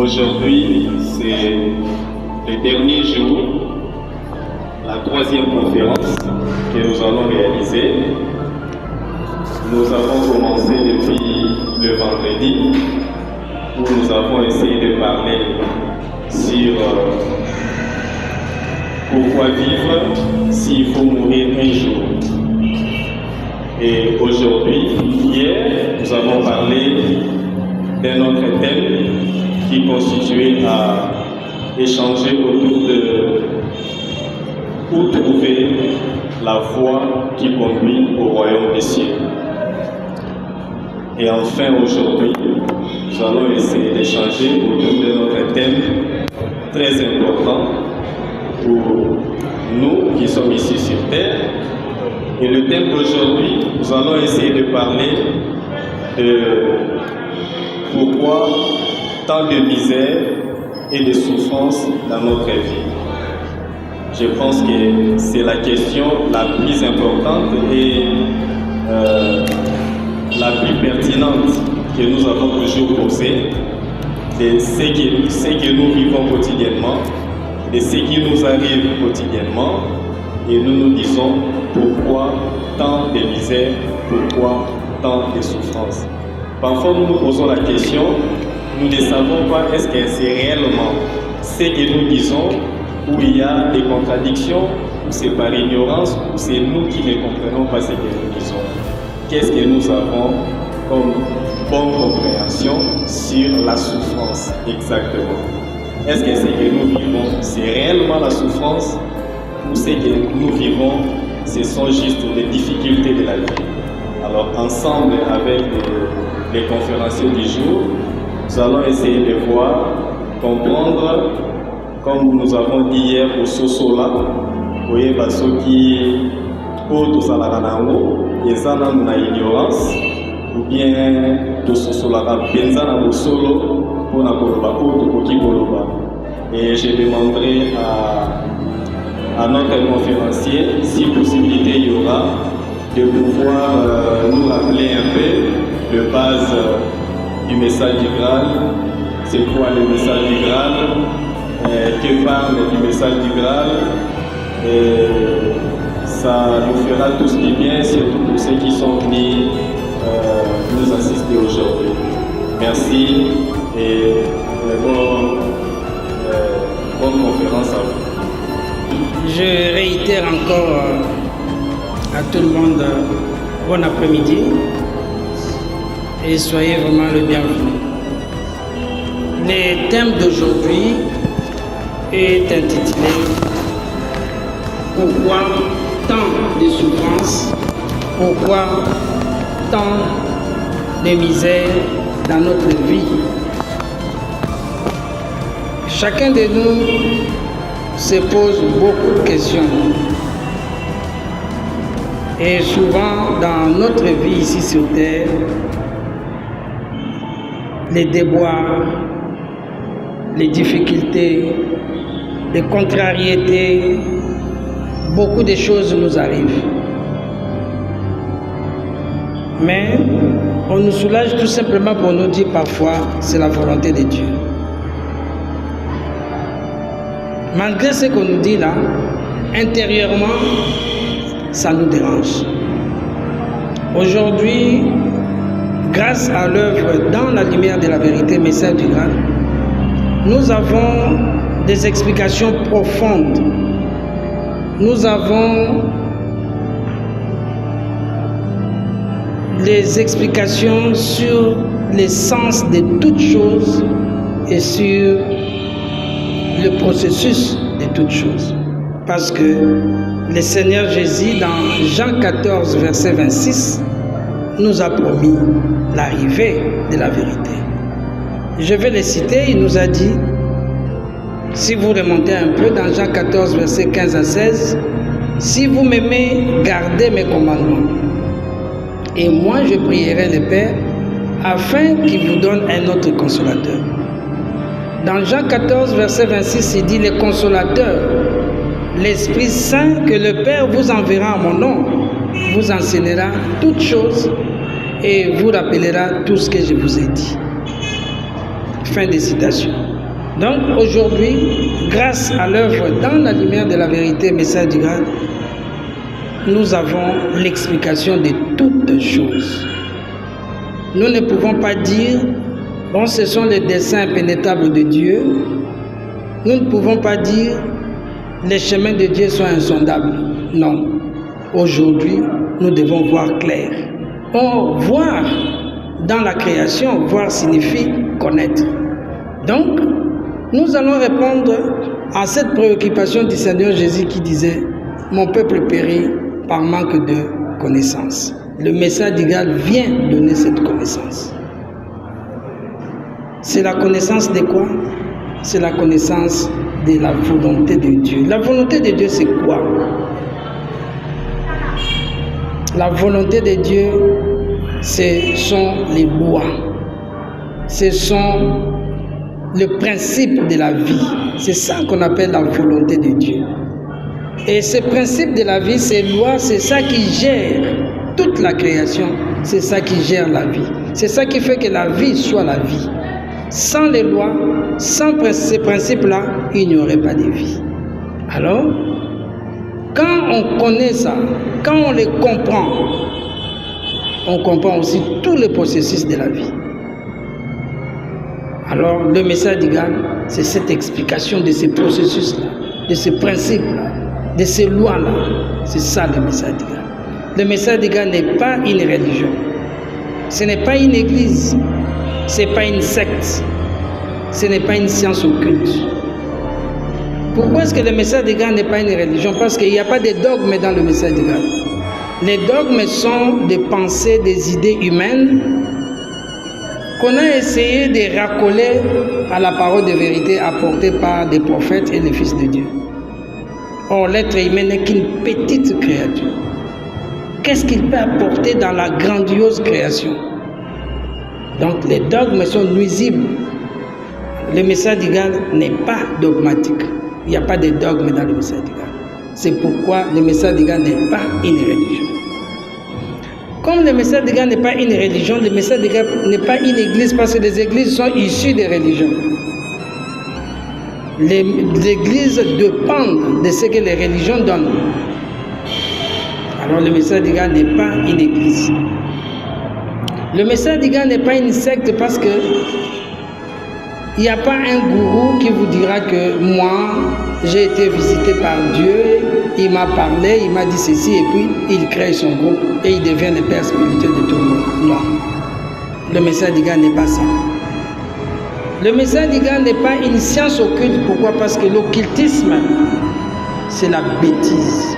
Aujourd'hui, c'est le dernier jour, la troisième conférence que nous allons réaliser. Nous avons commencé depuis le vendredi, où nous avons essayé de parler sur pourquoi vivre s'il faut mourir un jour. Et aujourd'hui, hier, nous avons parlé d'un autre thème qui constituait à échanger autour de où trouver la voie qui conduit au royaume des cieux. Et enfin, aujourd'hui, nous allons essayer d'échanger autour de notre thème très important pour nous qui sommes ici sur Terre. Et le thème d'aujourd'hui, nous allons essayer de parler de pourquoi tant de misère et de souffrance dans notre vie. Je pense que c'est la question la plus importante et la plus pertinente que nous avons toujours posée, de ce que nous vivons quotidiennement, de ce qui nous arrive quotidiennement, et nous nous disons pourquoi tant de misère, pourquoi tant de souffrance. Parfois nous nous posons la question, nous ne savons pas est-ce que c'est réellement ce que nous disons, où il y a des contradictions, ou c'est par ignorance, ou c'est nous qui ne comprenons pas ce que nous disons. Qu'est-ce que nous avons comme bonne compréhension sur la souffrance exactement? Est-ce que ce que nous vivons, c'est réellement la souffrance, ou ce que nous vivons, ce sont juste des difficultés de la vie? Alors ensemble avec les conférenciers du jour, nous allons essayer de voir, comprendre, comme nous avons dit hier au Sosola, vous voyez, ceux qui tous à la ranango, ils ont une ignorance, ou bien tout Sosola, ils ont un solo pour la koloba, ou qui koloba. Et je demanderai à notre conférencier, si possibilité il y aura, de pouvoir nous rappeler un peu le base du message du Graal. C'est quoi le message du Graal? Que parle du message du Graal? Et ça nous fera tous du bien, surtout pour ceux qui sont venus nous assister aujourd'hui. Merci et bonne conférence à vous. Je réitère encore à tout le monde bon après-midi et soyez vraiment le bienvenu. Le thème d'aujourd'hui est intitulé « Pourquoi tant de souffrances, pourquoi tant de misère dans notre vie ?» Chacun de nous se pose beaucoup de questions. Et souvent, dans notre vie ici sur Terre, les déboires, les difficultés, les contrariétés, beaucoup de choses nous arrivent. Mais on nous soulage tout simplement pour nous dire parfois c'est la volonté de Dieu. Malgré ce qu'on nous dit là, intérieurement, ça nous dérange. Aujourd'hui, grâce à l'œuvre Dans la lumière de la vérité, message du Graal, nous avons des explications profondes. Nous avons les explications sur l'essence de toutes choses et sur le processus de toutes choses. Parce que le Seigneur Jésus, dans Jean 14, verset 26, nous a promis l'arrivée de la vérité. Je vais les citer, il nous a dit, si vous remontez un peu dans Jean 14, verset 15 à 16, « Si vous m'aimez, gardez mes commandements. Et moi, je prierai le Père, afin qu'il vous donne un autre consolateur. » Dans Jean 14, verset 26, il dit, « Le consolateur, l'Esprit Saint que le Père vous enverra en mon nom, vous enseignera toutes choses et vous rappellera tout ce que je vous ai dit. » Fin de citation. Donc aujourd'hui, grâce à l'œuvre Dans la lumière de la vérité, message du Graal, nous avons l'explication de toutes choses. Nous ne pouvons pas dire, bon, ce sont les desseins impénétrables de Dieu. Nous ne pouvons pas dire, les chemins de Dieu sont insondables. Non. Aujourd'hui, nous devons voir clair. Or, voir dans la création, voir signifie connaître. Donc, nous allons répondre à cette préoccupation du Seigneur Jésus qui disait « Mon peuple périt par manque de connaissance ». Le message d'Igal vient donner cette connaissance. C'est la connaissance de quoi? C'est la connaissance de la volonté de Dieu. La volonté de Dieu, c'est quoi? La volonté de Dieu, ce sont les lois. Ce sont le principe de la vie. C'est ça qu'on appelle la volonté de Dieu. Et ce principe de la vie, ces lois, c'est ça qui gère toute la création. C'est ça qui gère la vie. C'est ça qui fait que la vie soit la vie. Sans les lois, sans ces principes-là, il n'y aurait pas de vie. Alors, quand on connaît ça, quand on les comprend, on comprend aussi tous les processus de la vie. Alors, le message d'Igal, c'est cette explication de ces processus-là, de ces principes-là, de ces lois-là. C'est ça le message d'Igal. Le message d'Igal n'est pas une religion. Ce n'est pas une église. Ce n'est pas une secte. Ce n'est pas une science occulte. Pourquoi est-ce que le message d'Igal n'est pas une religion? Parce qu'il n'y a pas de dogmes dans le message d'Igal. Les dogmes sont des pensées, des idées humaines qu'on a essayé de racoler à la parole de vérité apportée par des prophètes et les fils de Dieu. Or, l'être humain n'est qu'une petite créature. Qu'est-ce qu'il peut apporter dans la grandiose création? Donc, les dogmes sont nuisibles. Le message d'Igal n'est pas dogmatique. Il n'y a pas de dogme dans le message d'Igal. C'est pourquoi le message d'Igal n'est pas une religion. Comme le message d'Igal n'est pas une religion, le message d'Igal n'est pas une église parce que les églises sont issues des religions. Les églises dépendent de ce que les religions donnent. Alors le message d'Igal n'est pas une église. Le message d'Igal n'est pas une secte parce que il n'y a pas un gourou qui vous dira que moi, j'ai été visité par Dieu, il m'a parlé, il m'a dit ceci, et puis il crée son groupe et il devient le père spirituel de tout le monde. Non. Le message d'Igal n'est pas ça. Le message d'Igal n'est pas une science occulte. Pourquoi? Parce que l'occultisme, c'est la bêtise.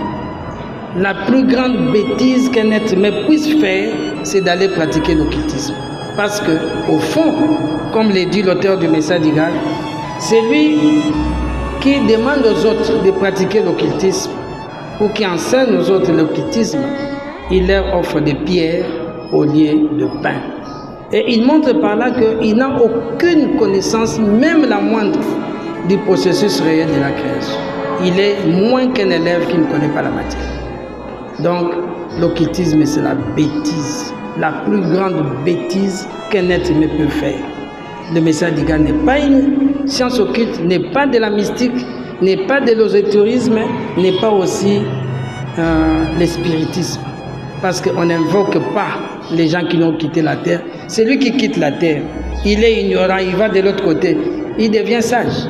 La plus grande bêtise qu'un être humain puisse faire, c'est d'aller pratiquer l'occultisme. Parce que, au fond, comme l'a dit l'auteur du message d'Igal, c'est lui qui demande aux autres de pratiquer l'occultisme ou qui enseigne aux autres l'occultisme. Il leur offre des pierres au lieu de pain. Et il montre par là qu'il n'a aucune connaissance, même la moindre, du processus réel de la création. Il est moins qu'un élève qui ne connaît pas la matière. Donc, l'occultisme, c'est la bêtise, la plus grande bêtise qu'un être humain peut faire. Le message d'Igal n'est pas une science occulte, n'est pas de la mystique, n'est pas de l'ésotérisme, n'est pas aussi le spiritisme. Parce qu'on n'invoque pas les gens qui ont quitté la terre. C'est lui qui quitte la terre. Il est ignorant, il va de l'autre côté. Il devient sage.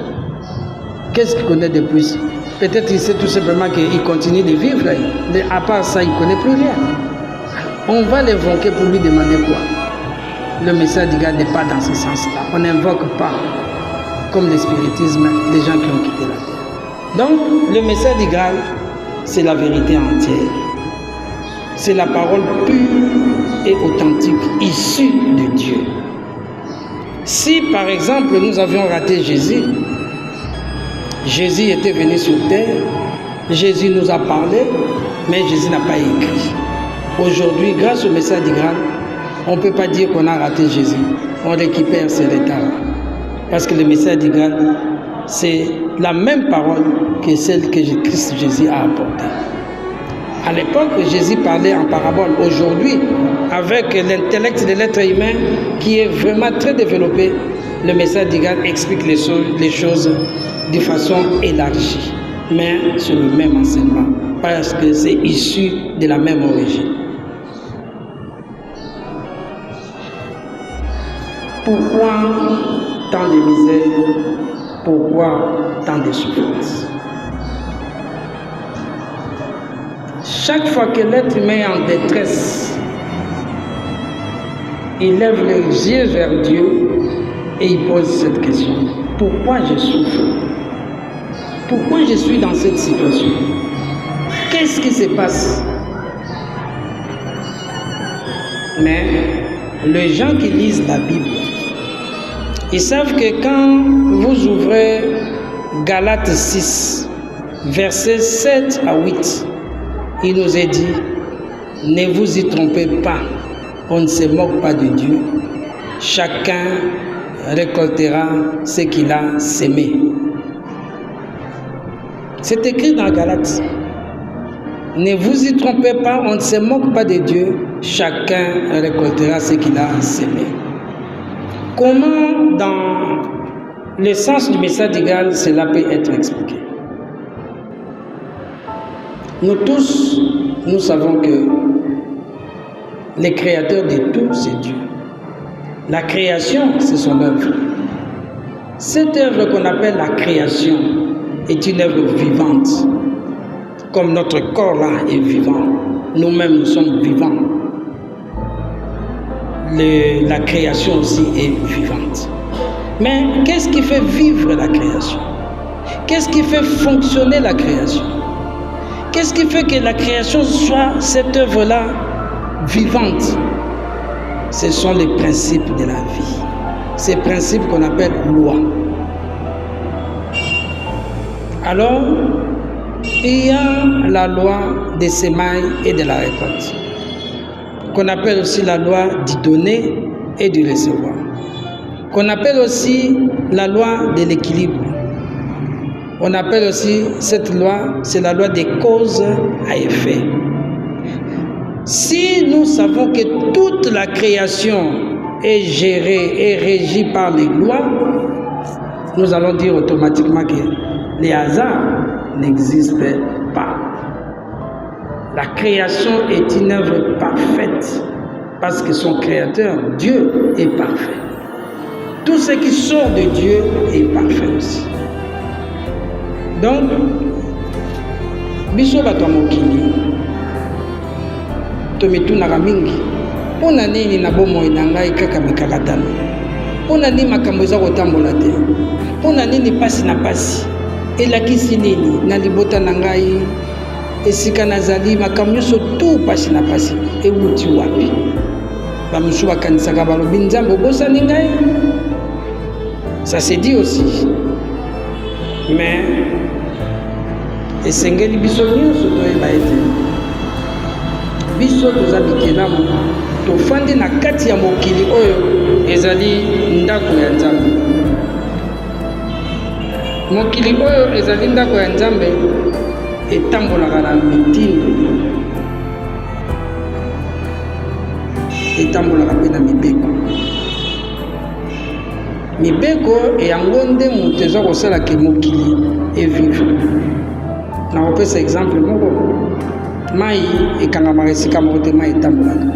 Qu'est-ce qu'il connaît de plus? Peut-être il sait tout simplement qu'il continue de vivre. À part ça, il ne connaît plus rien. On va l'invoquer pour lui demander quoi? Le message d'Igal n'est pas dans ce sens-là. On n'invoque pas, comme le spiritisme, les gens qui ont quitté la terre. Donc, le message d'Igal, c'est la vérité entière. C'est la parole pure et authentique, issue de Dieu. Si, par exemple, nous avions raté Jésus, Jésus était venu sur terre, Jésus nous a parlé, mais Jésus n'a pas écrit. Aujourd'hui, grâce au message d'Igal, on ne peut pas dire qu'on a raté Jésus. On récupère ses retards. Parce que le message d'Igal, c'est la même parole que celle que Christ Jésus a apportée. À l'époque, Jésus parlait en parabole. Aujourd'hui, avec l'intellect de l'être humain qui est vraiment très développé, le message d'Igal explique les choses de façon élargie, mais sur le même enseignement, parce que c'est issu de la même origine. Pourquoi tant de misère? Pourquoi tant de souffrance? Chaque fois que l'être humain est en détresse, il lève les yeux vers Dieu et il pose cette question. Pourquoi je souffre? Pourquoi je suis dans cette situation? Qu'est-ce qui se passe? Mais les gens qui lisent la Bible, ils savent que quand vous ouvrez Galates 6, versets 7 à 8, il nous est dit, ne vous y trompez pas, on ne se moque pas de Dieu. Chacun récoltera ce qu'il a sémé. C'est écrit dans Galates. Ne vous y trompez pas, on ne se moque pas de Dieu. Chacun récoltera ce qu'il a sémé. Comment, dans le sens du message d'Igal, cela peut être expliqué? Nous tous, nous savons que le créateur de tout, c'est Dieu. La création, c'est son œuvre. Cette œuvre qu'on appelle la création est une œuvre vivante. Comme notre corps là est vivant, nous-mêmes nous sommes vivants. La création aussi est vivante. Mais qu'est-ce qui fait vivre la création? Qu'est-ce qui fait fonctionner la création? Qu'est-ce qui fait que la création soit cette œuvre-là vivante? Ce sont les principes de la vie. Ces principes qu'on appelle loi. Alors, il y a la loi des semailles et de la récolte, qu'on appelle aussi la loi du donner et du recevoir, qu'on appelle aussi la loi de l'équilibre. On appelle aussi cette loi, c'est la loi des causes à effet. Si nous savons que toute la création est gérée et régie par les lois, nous allons dire automatiquement que les hasards n'existent pas. La création est une œuvre parfaite parce que son créateur, Dieu, est parfait. Tout ce qui sort de Dieu est parfait aussi. Donc, biso bato ya mokili tomitunaka mingi mpona nini na bomoi na ngai kaka mikakatano, mpona nini makambo eza kotambola te, mpona nini pasi na pasi elakisi nini na libota na ngai, esika nazali makambo nyonso tu pasi na pasi ewuti wapi? Bamosusu bakanisaka balobi nzambe obosani ngai, ça se dit aussi, mais esengeli biso nyonso toyeba ete biso toza bikelamu tofandi na kati ya mokili oyo ezali ndako ya Nzambe. Mokili oyo ezali ndako ya Nzambe etambolaka na mitindo, etambolaka mpe na mibeko. Mibeko yango nde moto eza kosala ke mokili evivre. nakopesa exemple moko, mai ekangamaka esika moko te, mai etambolaka,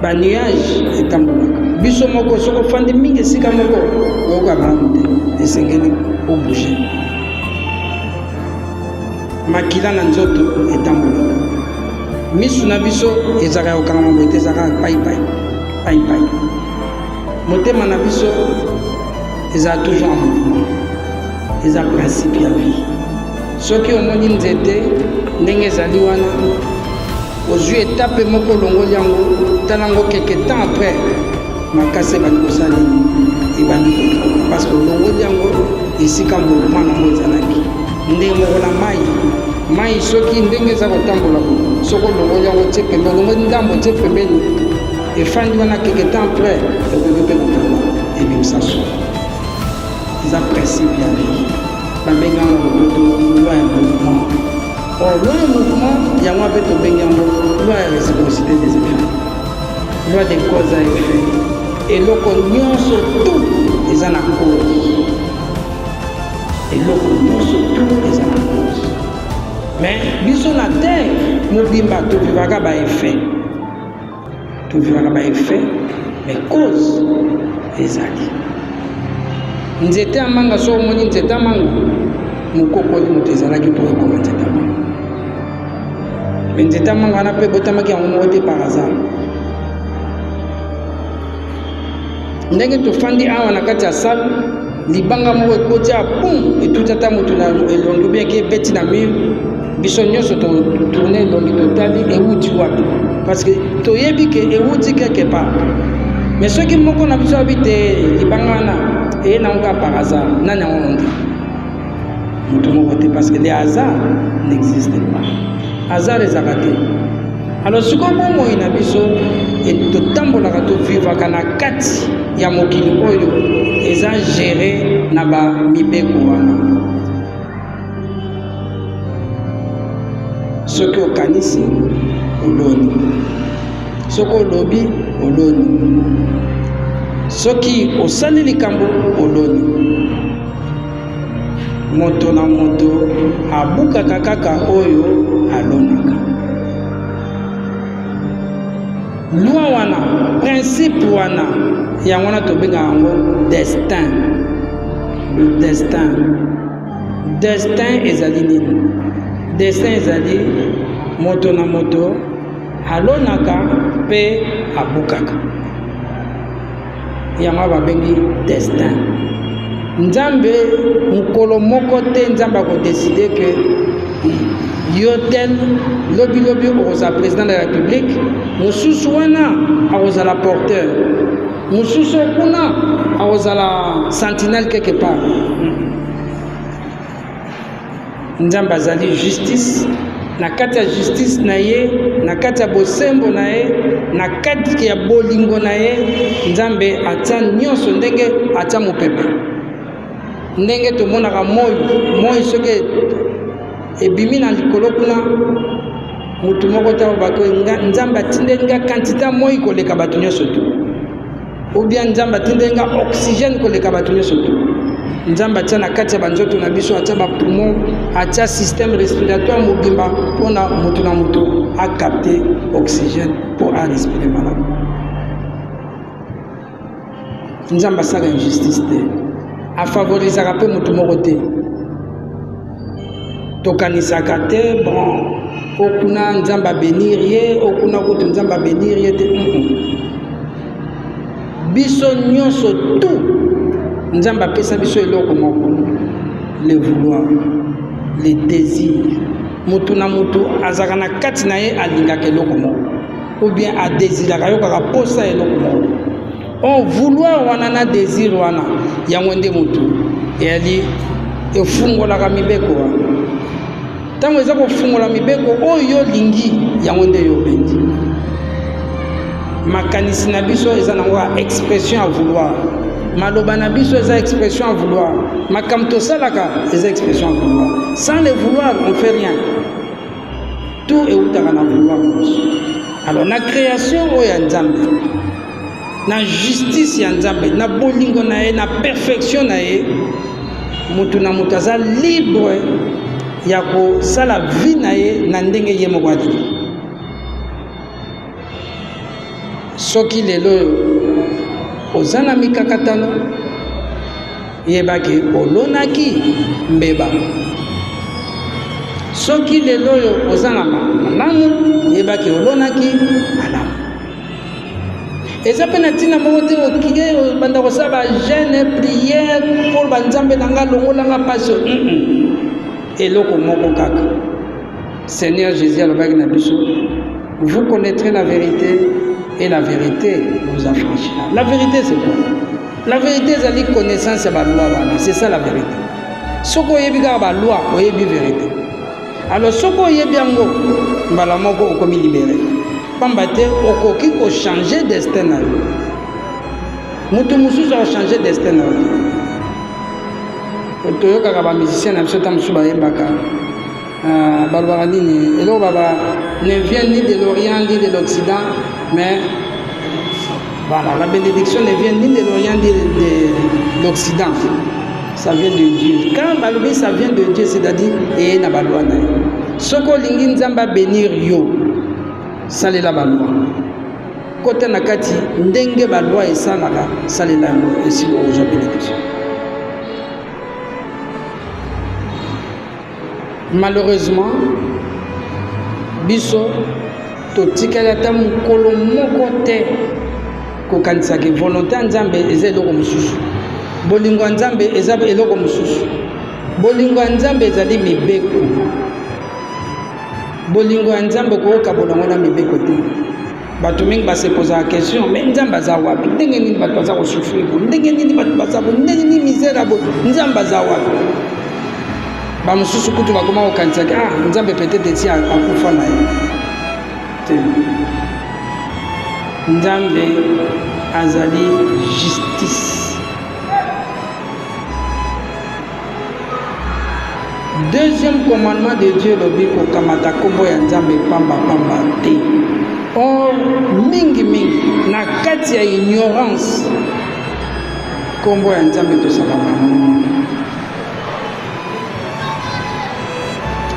banuage etambolaka. Biso moko soki ofandi mingi esika moko oyoka malamu te, esengeli obouge. Makila na nzoto etambolaka, misu na biso ezalaka kokangama boye te, ezalaka paipai. Motema na biso ezala toujours en mouvement, eza principe ya vie. Soki omoni nzete ndenge ezali wana, ozwi etape moko olongoli yango, tala yango quelque temps après makasi ebandi kosala nini, ebandi kokanga, parce que olongoli yango esika mouvement nango ezalaki. Ndenge moko na mai soki ndenge eza kotambola, soki olongoli yango tie pembeni, olongoli ndambo tie pembeni, efandi wana quelque temps après ekoki mpe kokanga ebimisa so. Eza principe ya vie, babengi yango lopoto loi ya mouvement. Or loi ya mouvement yango mpe tobengi yango loi ya réciprocité des effets, loi des causes à effet. eloko nyonso tout eza na cause. Eloko nyonso tout eza na cause. Mais biso na terre mobimba tovivaka ba effet. Tovivaka ba effet, mais cause ezali. Nzete amanga so omoni nzete amanga mokokoli moto ezalaki mpo ekoma nzete amanga. Mais nzete amanga wana mpe botamaki yango moko te par hasard. Ndenge tofandi awa na kati ya salle libanga moko ekoti ya pum etuti ata moto na elongi obiaki ebeti na mur biso nyonso tourne elongi totali ewuti wapi parce que toyebi ke ewuti quelque part. Mais soki moko na biso abi te libanga wana eye nango ka par hasard nani yango ondi moto moko te parce que les hasards n'existent pas. Hasard ezalaka te. Alors sikoyo bomoi na biso totambolaka tovivaka na kati ya mokili oyo eza géré na bamibeko wana. Soki okanisi oloni, soki olobi oloni, soki osali likambo oloni. Moto na moto abukaka kaka oyo alonaka. Loi wana, principe wana, yango wana tobenga yango destin. Le destin. Destin ezali nini? Destin ezali moto na moto alonaka pe abukaka. Yango babengi destin. Nzambe mukolo moko te nzambe akodeside ke yo tel lobi okozala président de la République, mosusu wana akozala porteur, mosusu kuna akozala sentinelle quelque part. Nzambe azali justice, na kati ya justice na ye, na kati ya bosembo na ye, na kati ya bolingo na ye, Nzambe atia nyonso ndenge atia mopepe. Ndenge tomonaka moi soki ebimi na likolo kuna mutu moko ta bako Nzambe atindeli nga quantité moi koleka bato nyonso tu, ou bien Nzambe atindeli nga oxygène koleka bato nyonso tu. Nzambe atia na kati ya banzoto na biso, atia bapoumon, atia système respiratoire mobimba mpona mutu na mutu acapter oxygène pour respirer malamu. Nzambe asala injustice te, afavorisaka mpe mutu moko te. Tokanisaka te bon okuna Nzambe abénir ye, okuna kote Nzambe abénir ye te. Biso nyonso tout Nzambe apesa biso eloko moko, le vouloir, le désir. Mutu na mutu azaka na kati na ye alingaka eloko moko, ou bien adésiraka yo kaka posa eloko moko. On vouloir wana na désir wana yango nde mutu eyali efungolaka mibeko wana. Tango eza kofungola mibeko oyo lingi yango nde yo bendi. Makanisi na biso eza nango expression à vouloir. Maloba na biso eza expression à vouloir. Makambo tosalaka eza expression à vouloir. Sans le vouloir on fait rien. Tout est outaka na vouloir. Alors na création oyo ya Nzambe, na justice ya Nzambe, na bolingo na ye, na perfection na ye, mutu na mutu aza libre ya kosala vie na ye na ndenge ye moko alingi. Soki lelo oza na mikakatano yebaki olonaki mbeba. Soki lelo oza na malamu yebaki olonaki malamu. Eza pe na ntina moko te okige banda kosala ba jeûne prière pour banzambe na nga longola nga pasi. Eloko moko kaka. Seigneur Jésus alobaki na biso, vous connaîtrez la vérité et la vérité vous affranchira. La vérité c'est quoi? La vérité c'est la connaissance de la loi. C'est ça la vérité. Soko yebi ka ba loi, oyebi vérité. Alors soko yebi yango mbala moko okomi libéré. Pamba te okoki ko changer destin na yo. Mutu mususu a changer destin na yo. Toyokaka ba musicien na biso ta musu ba yembaka balobaka nini eloko baba ne vient ni de l'Orient ni de l'Occident mais Voilà, la bénédiction ne vient ni de l'Orient ni de l'Occident. Ça vient de Dieu. Quand balobi ça vient de Dieu, c'est-à-dire et na balwa na. Soko lingi nzamba bénir yo. Salela balwa. Côté nakati ndenge balwa et salaka salela yo et si ozo bénédiction. Malheureusement, biso totikala ta mukolo moko te kokanisa ke volonté nzambe eza eloko mosusu. Bolingo nzambe eza eloko mosusu. Bolingo nzambe ezali mibeko. Bolingo nzambe koyoka bolongo na mibeko te. Bato mingi base posa la question, mais nzambe aza wapi? Ndenge nini bato baza kosufrir? Ndenge nini bato baza bo? Ndenge nini misère abo? Nzambe aza wapi? Ba mosusu kutu bakoma kokanisa ke nzambe peut-être eti akufa na ye. Te. Nzambe azali justice. Deuxième commandement de Dieu, le biko kamata kombo ya nzambe pamba pamba te. Or mingi mingi na kati ya ignorance kombo ya nzambe to salama.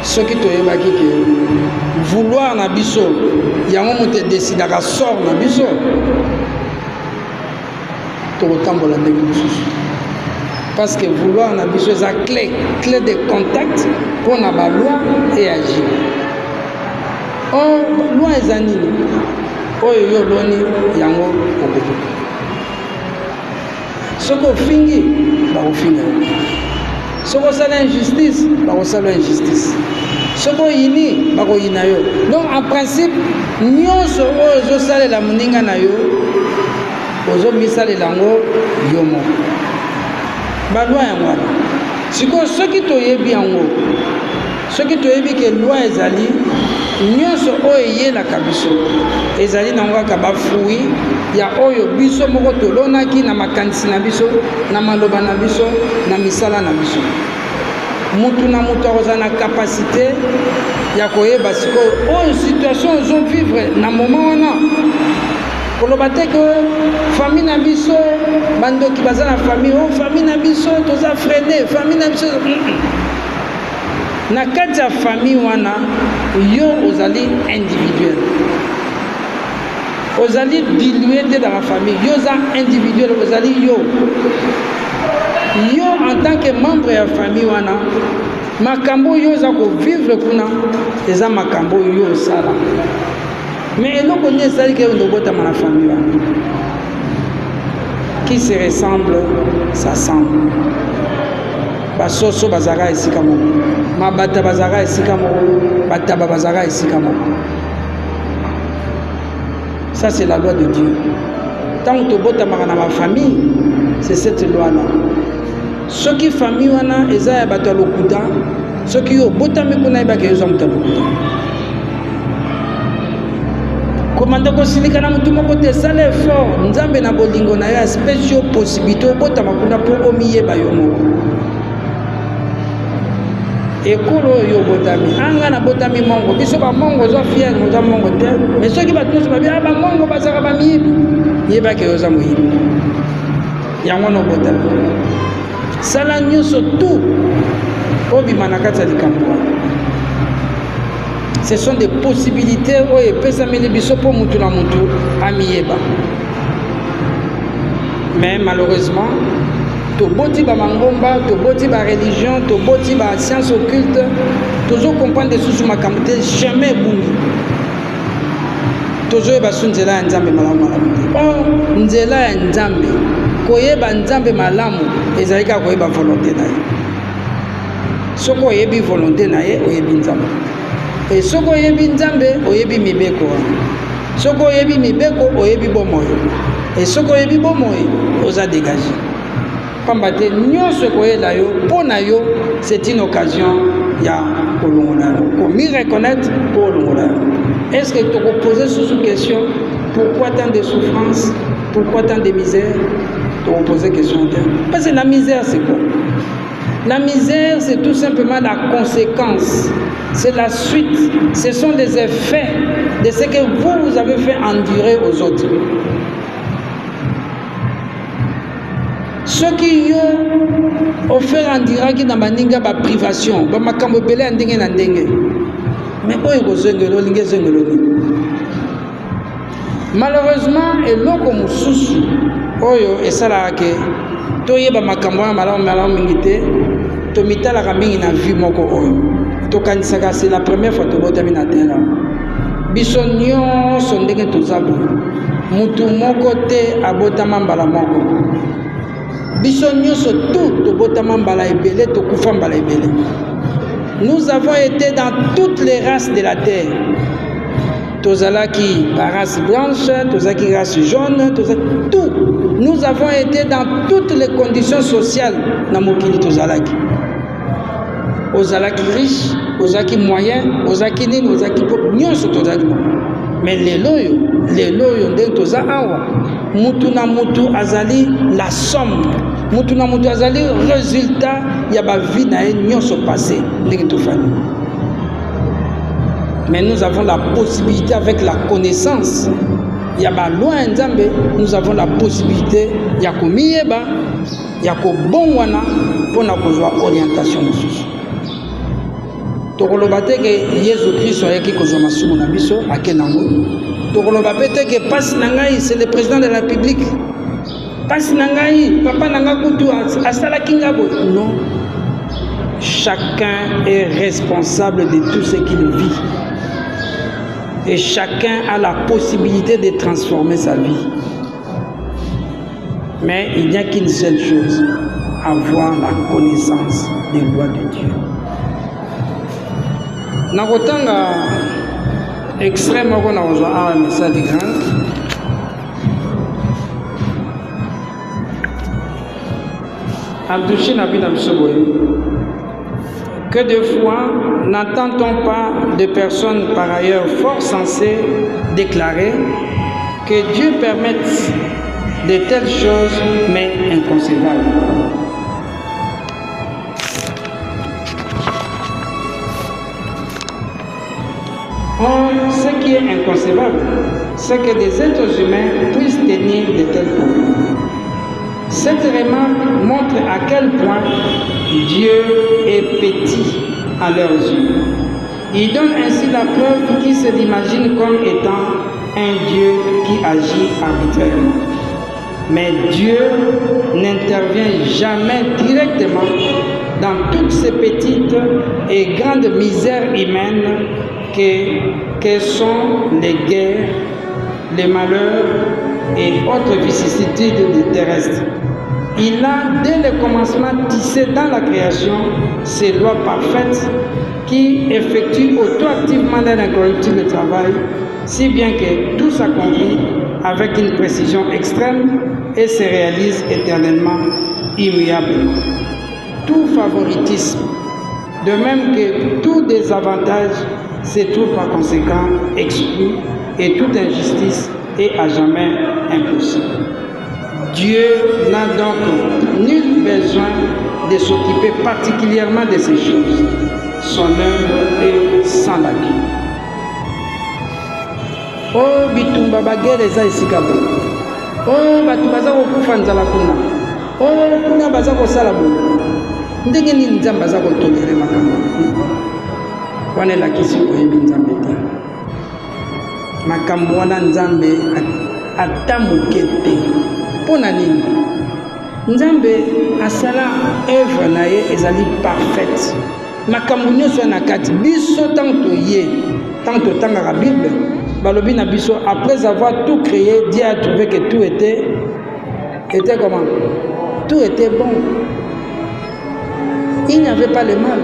Soki toyebaki ke vouloir na biso yango moto décidaka sort na biso tokotambola ndenge mosusu. Parce que vouloir na biso eza clé de contact pour na ba loi et agir. Or loi eza nini oyo yo loni yango okoki. Soko ofingi bakofinga. Soko osala injustice bakosala injustice. Soko oyini bakoyina yo. Donc en principe nyonso oyo ozosalela moninga na yo ozomisalela yango yo moko. Balwa yango wana sikoyo soki toyebi yango, soki toyebi ke loi ezali nyonso oyo eyelaka biso ezali nango kaka bafui ya oyo biso moko tolonaki na makanisi na biso, na maloba na biso, na misala na biso. Mutu na mutu akozala na kapasité ya koyeba sikoyo oyo situation ozovivre na moment wana. Koloba te que famille na biso bandoki baza na famille, oh famille na biso toza freiné, famille na biso na kati ya famille wana yo ozali individuel. Ozali dilué dans la famille, yo za individuel, ozali yo. Yo en tant que membre ya famille wana makambo yo za ko vivre kuna eza makambo yo sala. Mais eloko ni ezali ke ndobotama na famille wana. Qui se ressemble s'assemble. Basoso bazaka esika moko, mabata bazaka esika moko, bataba bazaka esika moko. Ça c'est la loi de Dieu. Tant que tobotama na ma famille, c'est cette loi-là. Ce qui famille wana eza ya bato lokuta, ce qui obotami kuna ibake yoza muta lokuta. Komanda kosilika na mutu moko te sala effort nzambe na bolingo na ya special possibilité obotama kuna po omiyeba yo moko. Ekolo yo botami anga na botami mongo biso ba mongo zo fier moza mongo te mais soki batuso ba bia ba mongo bazaka ba miyibi yeba ke yoza moyibi yango no botami sala nyonso tout obima na kati ya likambo. Ce sont des possibilités où epesameli biso po mutu na mutu amiyeba. Mais malheureusement toboti ba mangomba, toboti ba religion, toboti ba science occulte, toujours comprendre des sous makambo te jamais bungi. Toujours ba sunzela ya nzambe malamu malamu. Oh nzela ya nzambe koyeba nzambe malamu ezali ka koyeba volonté na ye. Soko oyebi volonté na ye oyebi nzambe. Et soko oyebi nzambe oyebi mibeko. Soko oyebi mibeko oyebi bomoyo. Et soko oyebi bomoyo oza dégagé. Pambate nyonso koyela yo pona yo c'est une occasion ya kolongola. Pour m'y reconnaître pour kolongola. Est-ce que tu peux poser sous question pourquoi tant de souffrances, pourquoi tant de misère? Tu peux poser question. Parce que la misère c'est quoi? La misère, c'est tout simplement la conséquence, c'est la suite, ce sont les effets de ce que vous avez fait endurer aux autres. Ce qui est offert en direct dans la privation, dans ma cambobele en dengue na dengue. Mais où est-ce que malheureusement, et l'eau comme sous, oyo et ça là que toye ba makambo malamu mingite, tomita la ramingi na vie moko oyo. Tokanisaka c'est la première fois to botami na terre. Bisonyo sondenge tozabu. Mutu moko te abotama mbala moko. Bisonyo so tout to botama mbala ebele to kufa mbala ebele. Nous avons été dans toutes les races de la terre. Tozalaki race blanche, tozalaki race jaune, tout. Nous avons été dans toutes les conditions sociales dans mokili tozalaki. Ozalaki riche, ozalaki moyen, ozalaki nini, ozalaki pauvre, nyonso tozalaki. Mais les loyo ndenge toza awa. Mutu na mutu azali la somme. Mutu na mutu azali résultat ya ba vie na nyonso passé ndenge tofani. Mais nous avons la possibilité avec la connaissance. Il y a pas loin nzambe, nous avons la possibilité ya komiyeba, ya ko bonwana pour na kozwa orientation mosusu. Tokoloba te ke Yesu Christ ayaki kozwa masumu na biso akenango. Tokoloba te ke pasi na ngai c'est le président de la République. Pasi na ngai papa na ngai kutu asalaki ngabo. Non. Chacun est responsable de tout ce qu'il vit. Et chacun a la possibilité de transformer sa vie. Mais il n'y a qu'une seule chose, avoir la connaissance des lois de Dieu. Nakotanga extrêmement qu'on a besoin un message grand. Abdouchi n'a pas que de fois n'entend-on pas de personnes par ailleurs fort censées déclarer que Dieu permette de telles choses mais inconcevables. Or, ce qui est inconcevable, c'est que des êtres humains puissent tenir de tels propos. Cette remarque montre à quel point Dieu est petit à leurs yeux. Il donne ainsi la preuve qu'ils se l'imaginent comme étant un Dieu qui agit arbitrairement. Mais Dieu n'intervient jamais directement dans toutes ces petites et grandes misères humaines que sont les guerres, les malheurs et autres vicissitudes terrestres. Il a, dès le commencement, tissé dans la création ces lois parfaites qui effectuent auto-activement dans l'incorruptible travail, si bien que tout s'accomplit avec une précision extrême et se réalise éternellement, immuablement. Tout favoritisme, de même que tout désavantage, se trouve par conséquent exclu et toute injustice est à jamais impossible. Dieu n'a donc nul besoin de s'occuper particulièrement de ces choses. Son œuvre est sans lacume. Oh, bitumba bagere za isikabo. Oh, batu baza kokufa nzala kuna. Oh, kuna baza kosala boye. Ndenge nini nzambe aza kotolere makambo. Wana elakisi oyebi nzambe te. Makambo wana nzambe ata moke te. Pona nini? Nzambe asala œuvre na ye ezali parfaite. Makambo nyonso na kati biso tanto ye, tanto tangaka Bible, balobi na biso après avoir tout créé, Dieu a trouvé que tout était comment? Tout était bon. Il n'y avait pas le mal.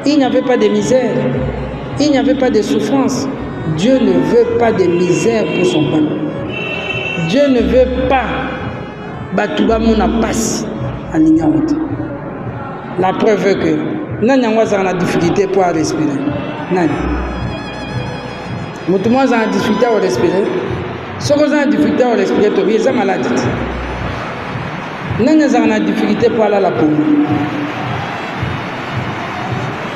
Il n'y avait pas de misère. Il n'y avait pas de souffrance. Dieu ne veut pas de misère pour son peuple. Dieu ne veut pas Batouba Mona passe à l'ignarante. La preuve est que Nani a la difficulté pour respirer. Nani. Moutouma a la difficulté à respirer. Ce qu'on a la difficulté à respirer, c'est maladie. Nani a la difficulté pour aller à la pomme.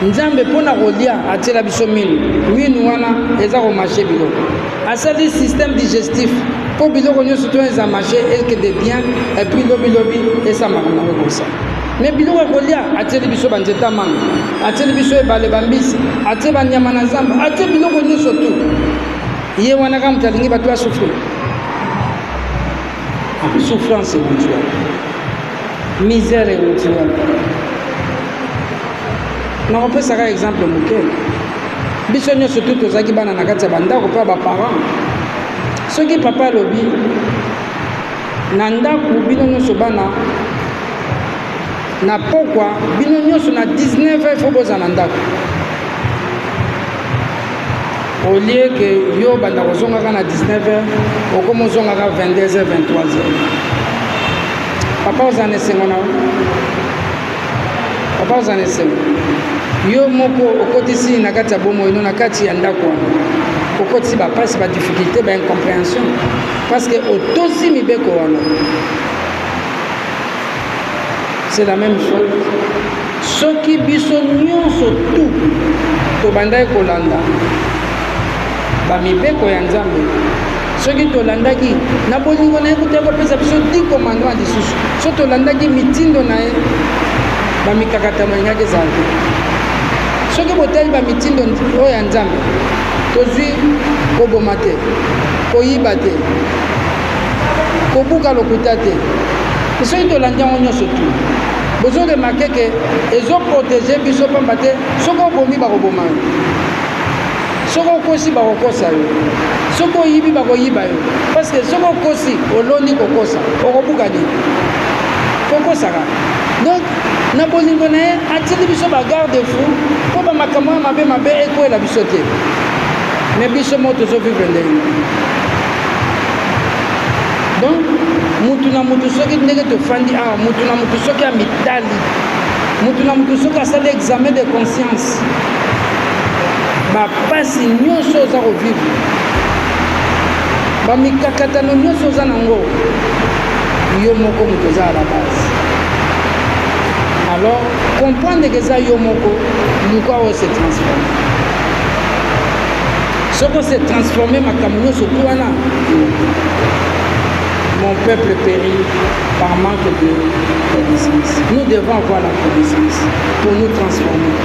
nzambe mpona kolia atiela biso minu wana eza komarche biloko asali système digestif mpo biloko nyonso to eza marche ekende bien epuis lobilobi esamaka nango kosa mais biloko ya kolia atieli biso banzete ya manga atieli biso ebale bambisi atie banyama na zamba atie biloko nyonso tu ye wana kaka moto alingi bato basouffrir souffrance ewuti wana misère ewuti wana nakopesaka exemple moke biso nyonso tu tozalaki bana na kati ya bandako mpe ya baparent soki papa alobi na ndako bino nyonso bana na pokwa bino nyonso na 19 fo boza na ndako au lieu que yo banda kozongaka na 19h okoma ozongaka 22h 23h papa oza na esengo na papa oza na esengo yo moko okotisi na kati ya bomoi no na kati ya ndako wana okotisi bapasi badifficulté baincompréhension parce que otosi mibeko wana c'est la même chose soki biso nyonso tu tobandaki kolanda bamibeko ya nzambe soki tolandaki na bolingo na ye kuta kopesa biso 10 commandement lisusu so tolandaki mitindo na ye bamikakatano engaki ezala te soki botali bamitindo oyo ya nzambe tozwi koboma te koyiba te kobuka lokuta te soki tolandi yango nyonso tu bozoremake ke ezoprotege biso pamba te soki obomi bakoboma yo soki okosi bakokosa yo soki oyibi bakoyiba yo parce que soki okosi olondi kokosa okobuka nini kokosaka donc na bolingo na ye atili biso bagarde fou mpo bamakambo ya mabe ekwela biso te mais biso mo tozovivre ndenge donc mutu na mutu soki ndenge tofandi awa mutu na mutu soki amitali mutu na mutu soki asali examen de conscience bapasi nyonso oza kovivre bamikakatano nyonso oza nango yo moko moto oza à la base alors comprendre que eza yo moko luka oyo se transforme soki ose transforme makambo nyonso tu wana mon peuple périt par manque de connaissance. Nous devons avoir la connaissance pour nous transformer.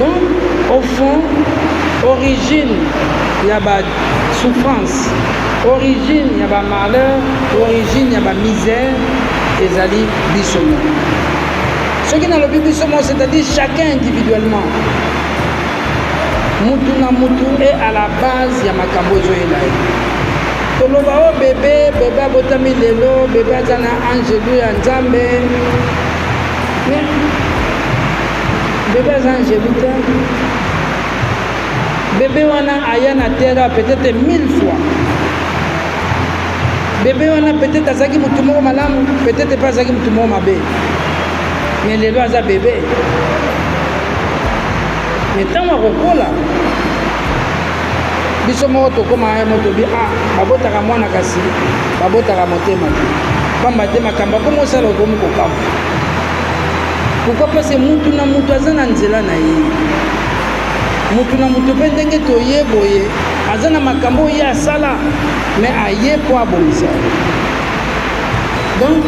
Donc, au fond, origine, il y a la souffrance. Origine, il y a la malheur. Origine, il y a la misère. Et ça dit bissomo. Ce qui est dans le bissomo, c'est-à-dire chacun individuellement. Mutu na mutu est à la base ya makambo ezoyela ye toloba o bebe abotami lelo bebe aza na angelu ya nzambe bebe aza angelu te bebe wana aya na terre peut-être 1000 fois bebe wana peut-être azalaki mutu moko malamu peut-être pas azalaki mutu moko mabe mais lelo aza bebe mais ntango akokola biso moko tokóma ye moto bi babotaka mwana kasi babotaka motema te pamba te makambo akoma osala okomi kokama pourkoi parce mutu na mutu aza na nzela na ye mutu na mutu mpe ndenge toye boye aza na makambo oyo ye asala mais aye mpo abomisa donc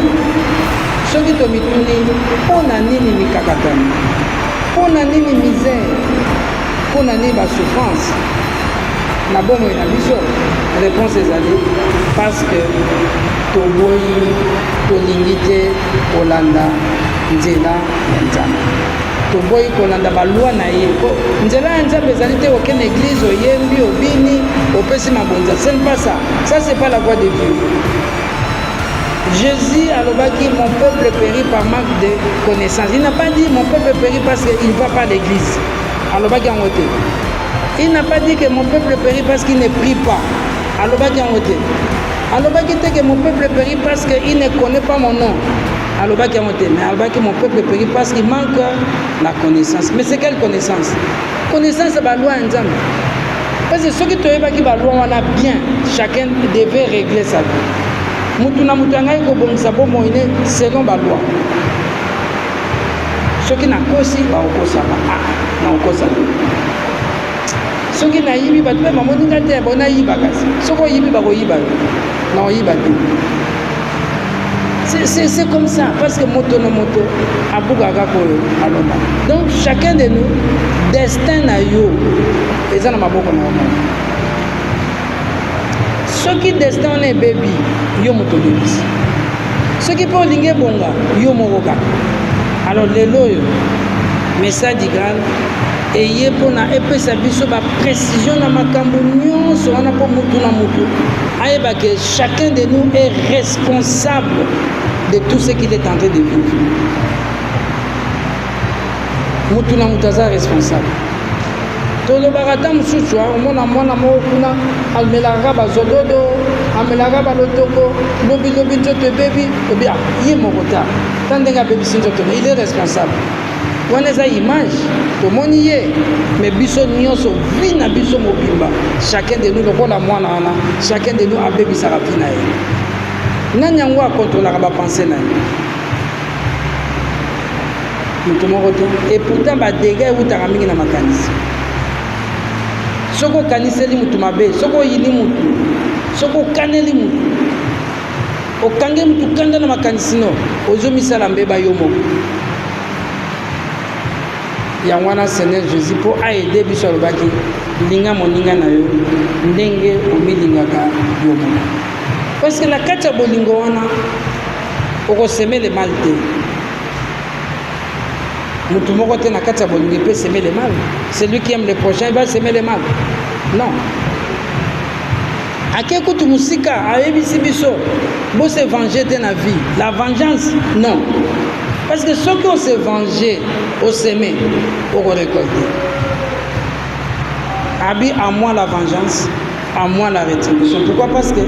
soki tomituni mpo na nini mikakatano mpo na nini misère mpo na nini basouffrance na bomoi na biso réponse ezali parce que toboyi tolingi te kolanda nzela ya nzambe toboyi kolanda balwa na ye nzela ya nzambe ezali te okende église oyembi obini opesi mabonza ce n'est pas ça c'est pas la voie de Dieu. Jésus alobaki mon peuple périt par manque de connaissance. Il n'a pas dit mon peuple périt parce qu'il ne va pas à l'église. Alobaki en côté. Il n'a pas dit que mon peuple périt parce qu'il ne prie pas. Alobaki en côté. Alobaki que mon peuple périt parce qu'il ne connaît pas mon nom. Alobaki en côté. Mais alobaki mon peuple périt parce qu'il manque la connaissance. Mais c'est quelle connaissance? Connaissance c'est la loi en Nzambe. Parce que ceux qui te disent la loi on a bien, chacun devait régler sa vie. Mutu na mutu angai ko bongisa bomoi ne selon ba loi. soki nakosi baokosama naokosama soki nayibi bato mpe bamoninga te bonayiba kasi soki oyibi bakoyiba na oyiba te. C'est comme ça, parce que moto no moto abukaka koyo alona. Donc chacun de nous destin na yo eza na maboko na yo. Soki destin on est baby yo moto bebisi. Soki po linge bonga yo mokoka. Alors lelo yo message digal eye pona epesa biso ba précision na makambo nyonso wana po mutu na mutu ayeba que chacun de nous est responsable de tout ce qu'il est en train de vivre. Mutu na mutu aza responsable. Tolobaka ta mosusu omona mwana moko kuna amelaka bazododo amelaka balotoko lobilobi nzoto ebebi obia ye moko ta ta ndenge abebisi nzoto il est responsable. Wana eza image tomoni ye mais biso nyonso vi na biso mobimba chacun de nous lokola mwana wana chacun de nous abebisaka vi na ye nani yango akontrolaka bapense na ye moto moko te et pourtant badega eutaka mingi na makanisi soki okaniseli mutu mabe soki oyini mutu soki okaneli mutu okange mutu kanda na makanisi no ozomisala mbeba yo moko yango wana Seigneur Jésus mpo aide biso alobaki linga moninga na yo ndenge omilingaka yo moko parce que na kati ya bolingo wana okoseme le mal te mutu moko te na kati ya bolingo peut semer le mal. Celui qui aime le prochain il va semer le mal. Non. Ake kutu musika ayebisi biso bo se venger te na vie. La vengeance non. Parce que ceux qui ont se venger au semer au récolter. Abi à moi la vengeance, à moi la rétribution. Pourquoi? Parce que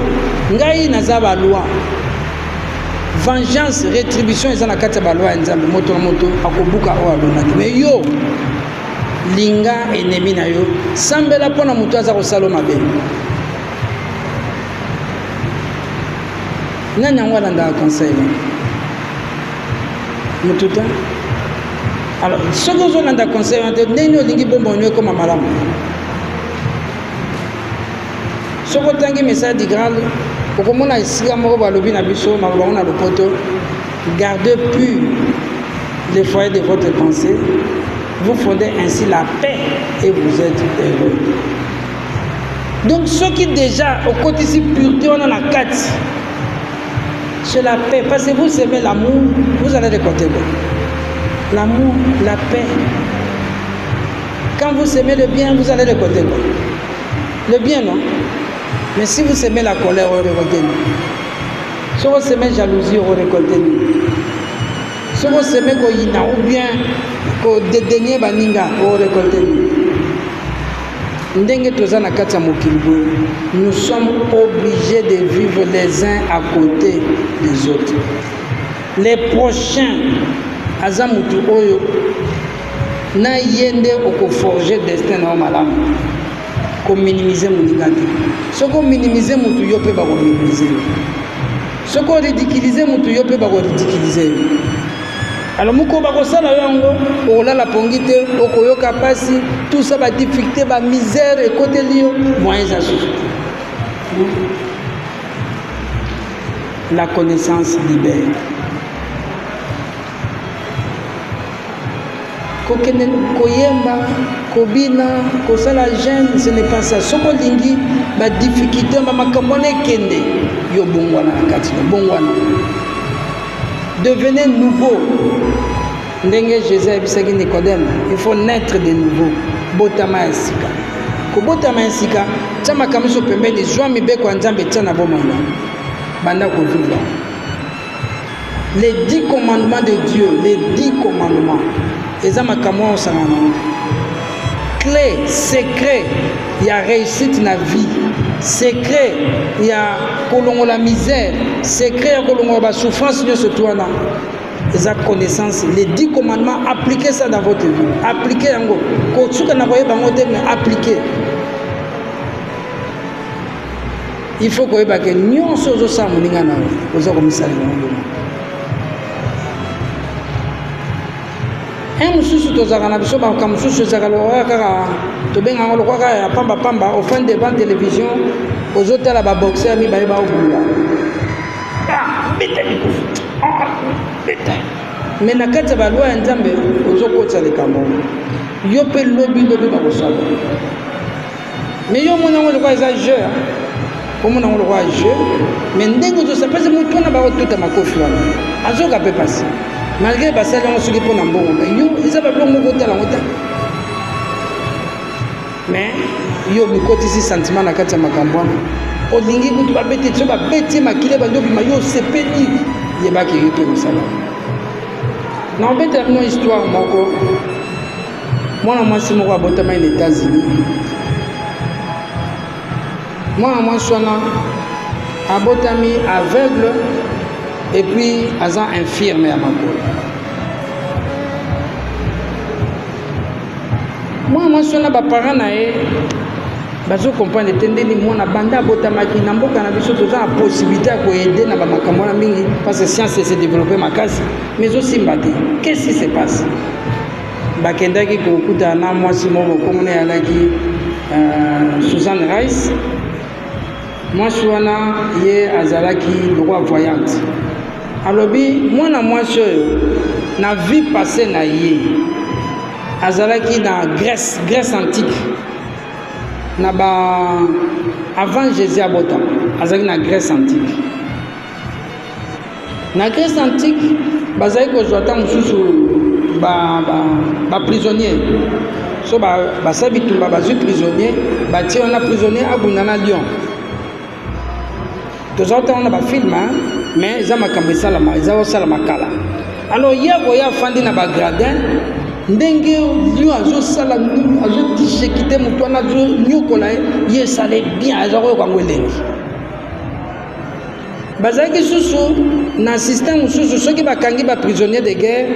ngai nazaba loi. Vengeance, rétribution, ils ont la carte de loi, moto akobuka o alonaki. Mais yo, linga ennemi na yo, sambela pona mutu aza ko saloma be. Nani yango alanda conseil mututa. Alors, ce que vous avez conseil, ndenge olingi bombo nyo comme malamu. Ce que tangi message digal okomona esika moko balobi na biso mabango na lopoto gardez pur les foyers de votre pensée, vous fondez ainsi la paix et vous êtes heureux. Donc ceux qui déjà au côté ici pureté on en a 4 c'est la paix parce que vous aimez l'amour vous allez récolter quoi? L'amour, la paix. Quand vous aimez le bien vous allez récolter quoi? Le bien non. Mais si vous aimez la colère, vous récoltez. Si vous aimez la jalousie, vous récoltez. Si vous aimez Koyina ou bien que dédaigner Baninga, vous récoltez. Nous sommes obligés de vivre les uns à côté des autres. Les prochains, Azamutu Oyo, na yende oko forger destin na malam. Ko minimiser munigati. Soko minimiser mutu yo pe ba ko minimiser. Soko ridiculiser mutu yo pe ba ko ridiculiser. Alors muko ba ko sala yango ola la pongite okoyoka pasi tout ça ba difficulté ba misère et côté lio moyens à souffrir. La connaissance libère. Koyemba, kobina, kosala jeune, ce n'est pas ça. Soko lingi, ba difficulté, ba makamone kende, yo bongwana kati, bongwana. Devenez nouveau. Ndenge Jésus a dit Nicodème, il faut naître de nouveau. Botama esika. Ko botama esika, tama kamiso pembeni, joa mibeko nzambe tana bomona. Banda ko vivre. Les 10 commandements de Dieu, les 10 commandements. Clé, secret, il y a réussite dans la vie. Secret, il y a la misère. Secret, il y a la souffrance. Les connaissances, les 10 commandements, appliquez ça dans votre vie. Appliquez. Appliquez. Il faut que nous soyons un mususu tozaka na biso ba kam mususu zaka lo kaka to benga ngolo kwa ya pamba pamba au fin devant télévision aux hôtels ba boxer mi ba ba obula beta beta mais na kati ba loi nzambe ozokotsa likambo yo pe lobi ba kosala mais yo mona ngolo kwa za jeu komona ngolo kwa jeu mais ndenge zo sapese mutu na ba tuta makofi wana azoka pe passer malgré basali on soki pona mbongo mais yo ils avaient pas moko tala ngota mais yo mikotisi sentiment na kati ya makambo wana olingi kutu babete tso babete makile bandobi ma yo sepeli yebaki yope mosala na obete la bino histoire moko mwana mwasi moko abotama na États-Unis mwana mwasi wana abotami aveugle et puis aza infirme ya makolo mwana mwasi wana baparent na ye bazokomprendre te ndeni mwana banda abotamaki na mboka na biso toza na possibilité ya koede na bamakambo wana mingi parce que science s'est développé makasi mais ezosimba te qu'est-ce qui se passe bakendaki kokutana na mwasi moko komona eyalaki Susan Rice mwasi wana ye azalaki lokwa voyante alobi mwana mwasi oyo na vie passée na ye azalaki na Grèce antique na ba avant Jésus abota azalaki na Grèce antique bazali kozwa ta mosusu ba prisonnier so basali bitumba bazwi prisonnier batie wana prisonnier abunda na Lyon tozauta wana bafilme mais eza makambo esalama eza osalama kala alors ye koya afandi na bagradin ndenge Lyon azosala azotishekite motu wana azonyokola ye esale bien aza koyokango elengi bazalaki susu na système mosusu soki bakangi baprisonnier de guerre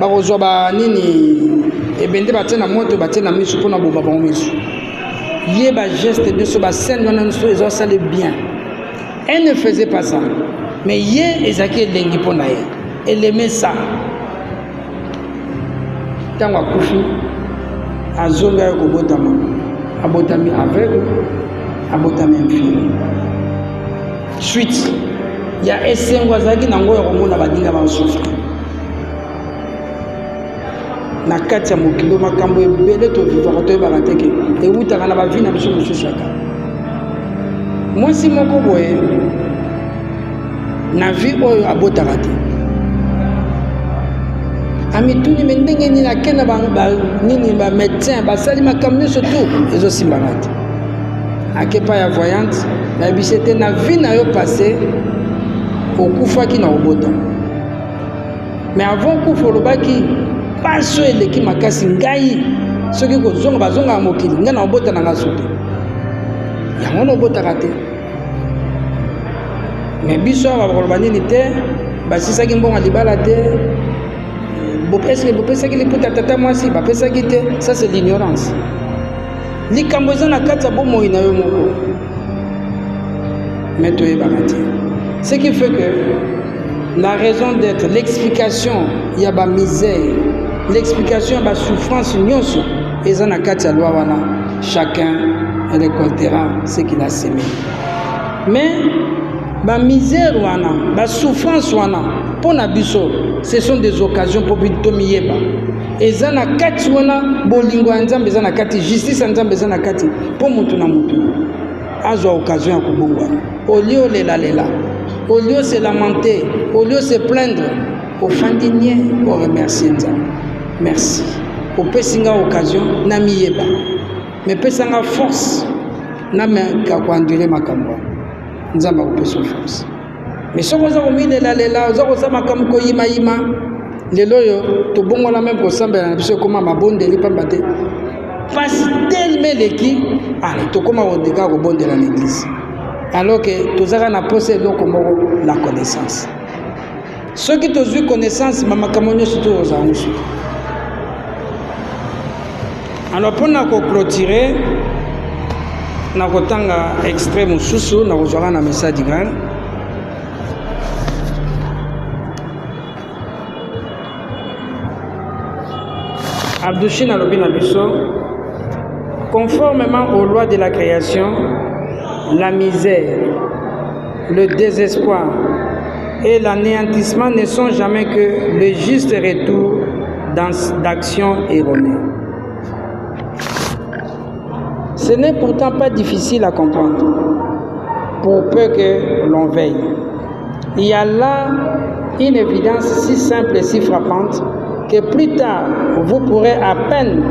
bakozwa banini ebende batie na moto batie na miso mpona boba bango miso ye bageste nyonso bascène wana nyonso ezosala bien. Elle ne faisait pas ça. Mais hier, Ezaki elengi pona ye. Elle aimait ça. Tango akufi, azonga yo kobotama. Abotami aveugle, abotami infirme. Suite, il y a esengo azaki nango ya komona badinga ba souffre. Na kati ya mokilo makambo ebele to vivaka to ebaka teke ewutaka na bavi na biso mosusu aka mwasi moko boye na vi oyo abotaka te amituni me ndenge nini akenda nini bamédecin basali makambo nyonso tu ezosimbaka te akepa ya voyante nayebisi ete na vi na yo passé okufaki na obota mais avant kufa olobaki paso eleki makasi ngai soki kozonga bazonga ya mokili ngai na obota na nga supe yango na obotaka te mais biso awa bakoloba nini te basisaki mbongo libala te eske bopesaki liputa tata mwasi bapesaki te ça c'est l'ignorance likambo eza na kati ya bomoi na yo moko mais toyebaka te ce qui fait que la raison d'être l'explication ya bamisère l'explication ya basouffrance nyonso eza na kati ya loi wana chacun récoltera ce qu'il a semé mais bamisère wana basouffrance wana mpona biso ce sont des occasions pour tomiyeba eza na kati wana bolingo ya nzambe eza na kati justice ya nzambe eza na kati mpo mutu na mutu azwa occasion ya kobongwana au lieu lelalela au lieu se lamenter au lieu se plaindre ofandi nie oremercie nzambe merci opesi nga occasion na miyeba mepesa nga force na meka koandire makambo nzambe akopesa force mais soki oza komilelalela oza kosala makambo koyimayima lelo oyo tobongola meme kosambela na biso ekoma mabondeli pamba te pasi teleme eleki ale tokoma kodeka kobondela na église alors que tozaka na posa eloko moko la connaissance soki tozwi connaissance bamakambo nyonso to ozala mosuku alors mpona koclôturer na kotanga extrait mosusu na kozwaka na message grand Abdouchine alobi na biso, conformément aux lois de la création, la misère, le désespoir et l'anéantissement ne sont jamais que le juste retour d'actions erronées. Ce n'est pourtant pas difficile à comprendre, pour peu que l'on veille. Il y a là une évidence si simple et si frappante que plus tard, vous pourrez à peine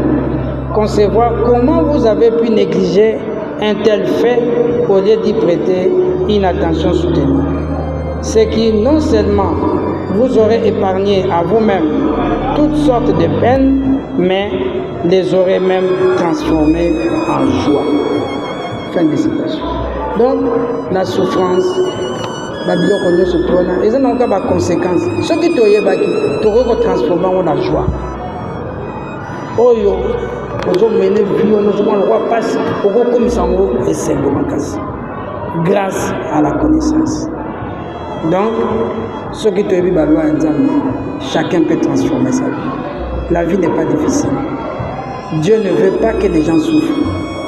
concevoir comment vous avez pu négliger un tel fait au lieu d'y prêter une attention soutenue. Ce qui non seulement vous aurait épargné à vous-même toutes sortes de peines, mais les aurait même transformés en joie. Fin de citation. Donc, la souffrance, la biloko se tourne, et ça n'a pas de conséquences. Ce qui te transformer en joie. Oyo, mener grâce à la connaissance. Donc, ce qui te dit, chacun peut transformer sa vie. La vie n'est pas difficile. Dieu ne veut pas que les gens souffrent.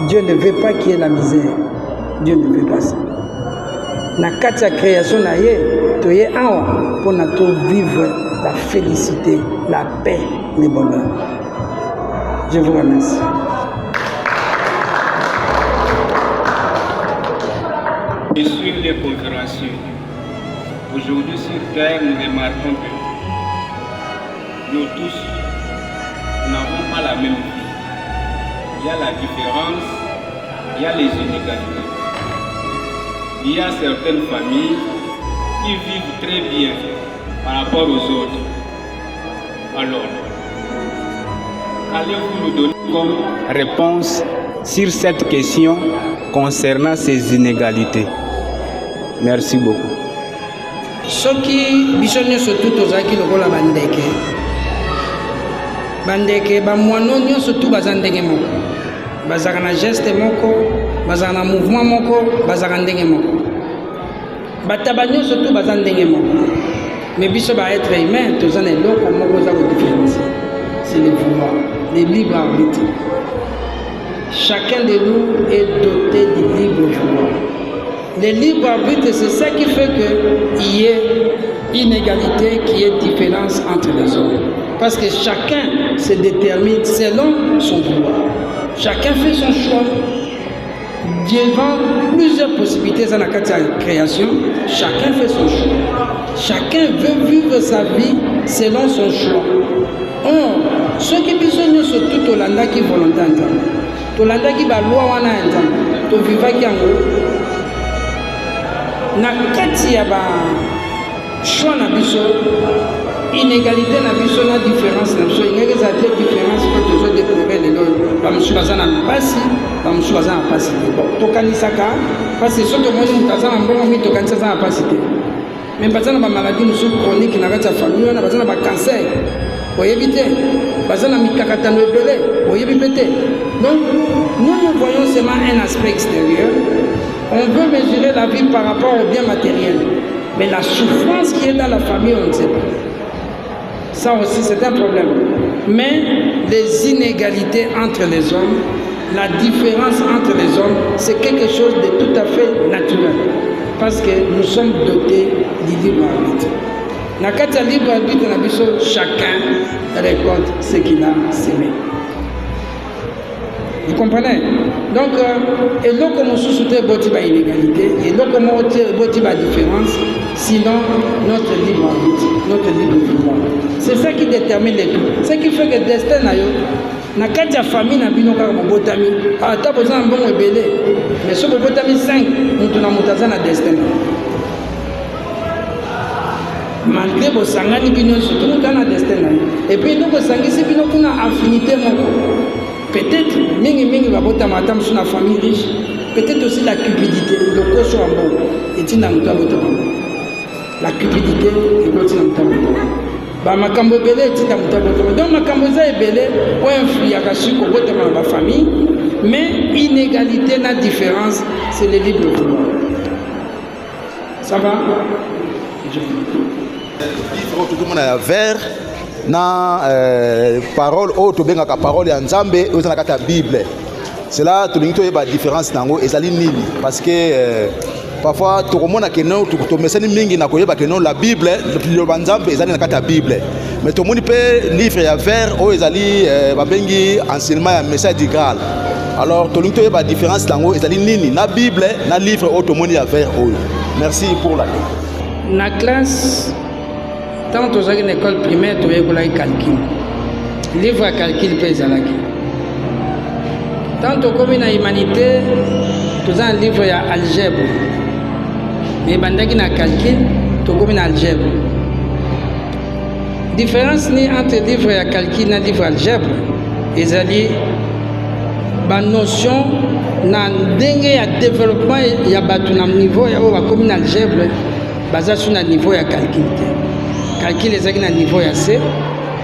Dieu ne veut pas qu'il y ait la misère. Dieu ne veut pas ça. Na katia création na ye, to ye awa pour na to vivre la félicité, la paix, le bonheur. Je vous remercie. Et sur les conférenciers, aujourd'hui sur Terre, nous remarquons que nous tous n'avons pas la même vie. Il y a la différence, il y a les inégalités. Il y a certaines familles qui vivent très bien par rapport aux autres. Alors, allez-vous nous donner comme réponse sur cette question concernant ces inégalités? Merci beaucoup. Soki biso nyonso tu tozalaki lokola bandeke bamwano nyonso tu baza ndenge moko, bazalaka na geste moko, bazalaka na mouvement moko, bazalaka ndenge moko, bataba nyonso tu baza ndenge moko. Mais biso baêtre humain toza na eloko moko eza kodiférencier, c'est le vouloir, le libre arbitre. Chacun de nous est doté du libre vouloir. Le libre arbitre, c'est ça qui fait qu'il y ait inégalité, qu'il y ait différence entre les hommes. Parce que chacun se détermine selon son vouloir. Chacun fait son choix. Devant plusieurs possibilités dans la création, chacun fait son choix. Chacun veut vivre sa vie selon son choix. Or, ceux qui besoin sur tout Olanda qui volontaire, Olanda qui va loi wana to viva qui en na kati ya ba choix na biso, inégalité na biso na différence na biso, ingeke za te différence que toujours déplorer les lois. Ba musu bazana pasi, ba musu bazana pasi. To kanisaka parce que soto mo ni tazana mbongo mi to kanisa za pasi te. Mais bazana ba maladie musu chronique na kati ya famille na bazana ba cancer. Oyebi te, bazana mikakatano ebele, oyebi te. Donc nous voyons seulement un aspect extérieur. On veut mesurer la vie par rapport au bien matériel. Mais la souffrance qui est dans la famille, on ne sait pas. Ça aussi, c'est un problème. Mais les inégalités entre les hommes, la différence entre les hommes, c'est quelque chose de tout à fait naturel. Parce que nous sommes dotés du libre arbitre. Dans le cas du libre arbitre, chacun récolte ce qu'il a semé. Vous comprenez? Donc, et là, comme on soutient l'inégalité, et là, comme on soutient la différence, sinon notre libre arbitre, notre libre vouloir. C'est ça qui détermine les tout. Ce qui fait que le destin, na kati ya famille na bino kaka bobotami, ata boza na mbongo ebele, mais so bobotami 5, mutu na mutu aza na destin. Malgré bosangani bino surtout mutu na destin. Et puis donc bosangisi bino kuna affinité moko. Peut-être, mingi babota matam sur la famille riche, peut-être aussi la cupidité, le cochon en bon, et tu n'as pas de la cupidité, et tu n'as pas de bah ma cambo belé, tu n'as pas de donc ma cambo est belé, ou influe à cacher qu'au bout de ma famille, mais inégalité, la différence, c'est le libre vouloir. Ça va? Tout le monde a un verre, na parole oyo tobengaka parole ya nzambe oyo eza na kati ya bible. Cela tolingi toyeba différence nango ezali nini parce que parfois tokomona ke no tomesani mingi na koyeba ke no la bible liloba nzambe ezali na kati ya bible, mais tomoni mpe livre ya vert oyo ezali babengi enseignement ya message du Graal. Alors tolingi toyeba différence nango ezali nini na bible na livre oyo tomoni ya vert oyo. Merci pour la question. Na classe tant tozalaki na école primaire toyekolaki calcul, livre ya calcul mpe ezalaki. Tant tokomi na humanité toza na livre ya algèbre, mais ebandaki na calcul tokomi na algèbre. Différence ni entre livre ya calcul na livre algèbre ezali banotion na ndenge ya développement ya bato na niveau ya oyo bakomi na algèbre baza su na niveau ya calcul te. Calcul ezalaki na niveau ya C,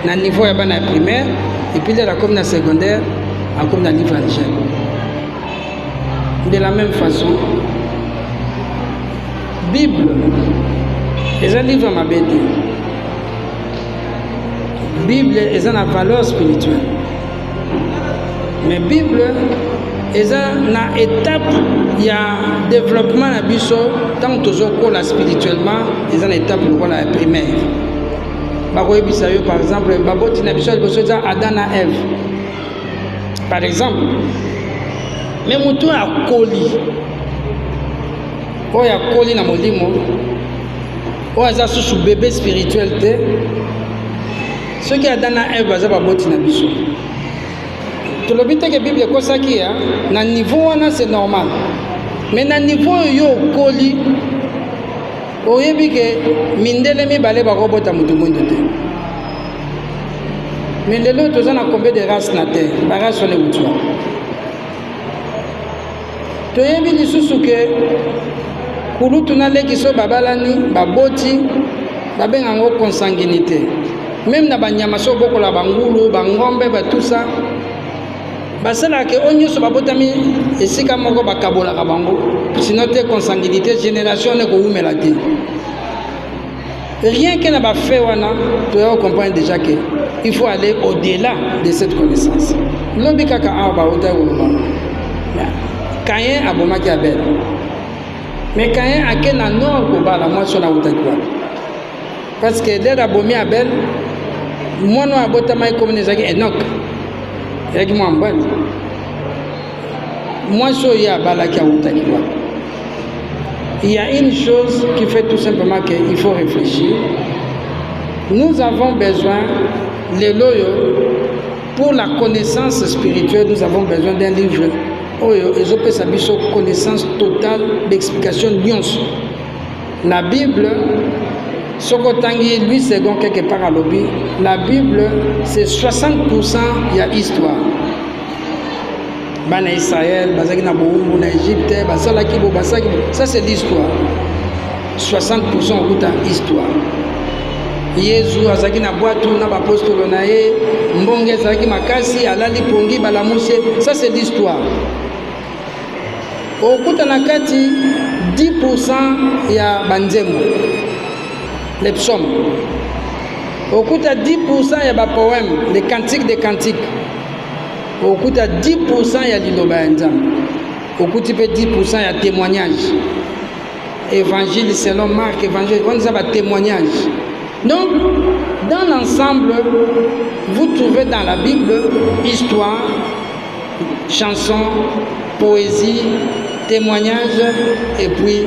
na niveau ya bana ya primaire, et puis là comme na secondaire comme na livre algèbre. De la même façon, Bible est un livre ma bête. Bible est une valeur spirituelle. Mais Bible est une étape, il y a développement à biso tant que la spirituellement, c'est une étape pour la primaire. Par exemple, Adam et Ève. Par exemple, mais mutu akoli oyo akoli na molimo oyo aza susu bébé spirituel te soki Adam na Ève baza baboti na biso tolobi te ke Bible ekosaki ya na niveau wana c'est normal, mais na niveau oyo okoli oyebi ke mindele mibale bakobota mutu mondo te. Mais les autres, ils ont combien de races na terre? Les races sont les outils. Tu as vu les sous que pour nous, tu as les qui sont babalani, baboti, babengango consanguinité. Même na banyamaso boko la bangulu, bangombe, tout ça. Basala que on y soit babotami et si comme on va kabola kabango. Sinon tes consanguinité génération ne go melati. Rien que n'a pas fait wana, tu dois comprendre déjà que il faut aller au-delà de cette connaissance. L'homme qui a Caïn a bomaki Abel. Mais Caïn a quel nord pour la moisson à Outakwa. Parce que dès la bomie Abel, moi non à Botamaï comme les agues Enoch. Et moi en bas. Moi je suis à Balaki à Outakwa. Il y a une chose qui fait tout simplement qu'il faut réfléchir. Nous avons besoin, les loyaux, pour la connaissance spirituelle, nous avons besoin d'un livre. Ils ont sa connaissance totale d'explication nuance. La Bible, ce que lui second quelque part à l'objet, la Bible, c'est 60% il y a histoire. Bana Israël, Bazakina Boumou, Égypte, Basalaki, Basaki, ça c'est l'histoire. 60% de l'histoire. Yesu azaki na boatu na bapostolo na ye, mbonge azaki makasi, alali pongi balamuse, ça c'est l'histoire. Okuta na kati 10% ya banzembo, les psaumes. Okuta 10% ya ba poème, les cantiques des cantiques. Okuta 10% ya liloba ya nzambe. Okuti pe 10% ya témoignage. Évangile selon Marc, évangile, on dit ça témoignage. Donc, dans l'ensemble, vous trouvez dans la Bible histoire, chanson, poésie, témoignage et puis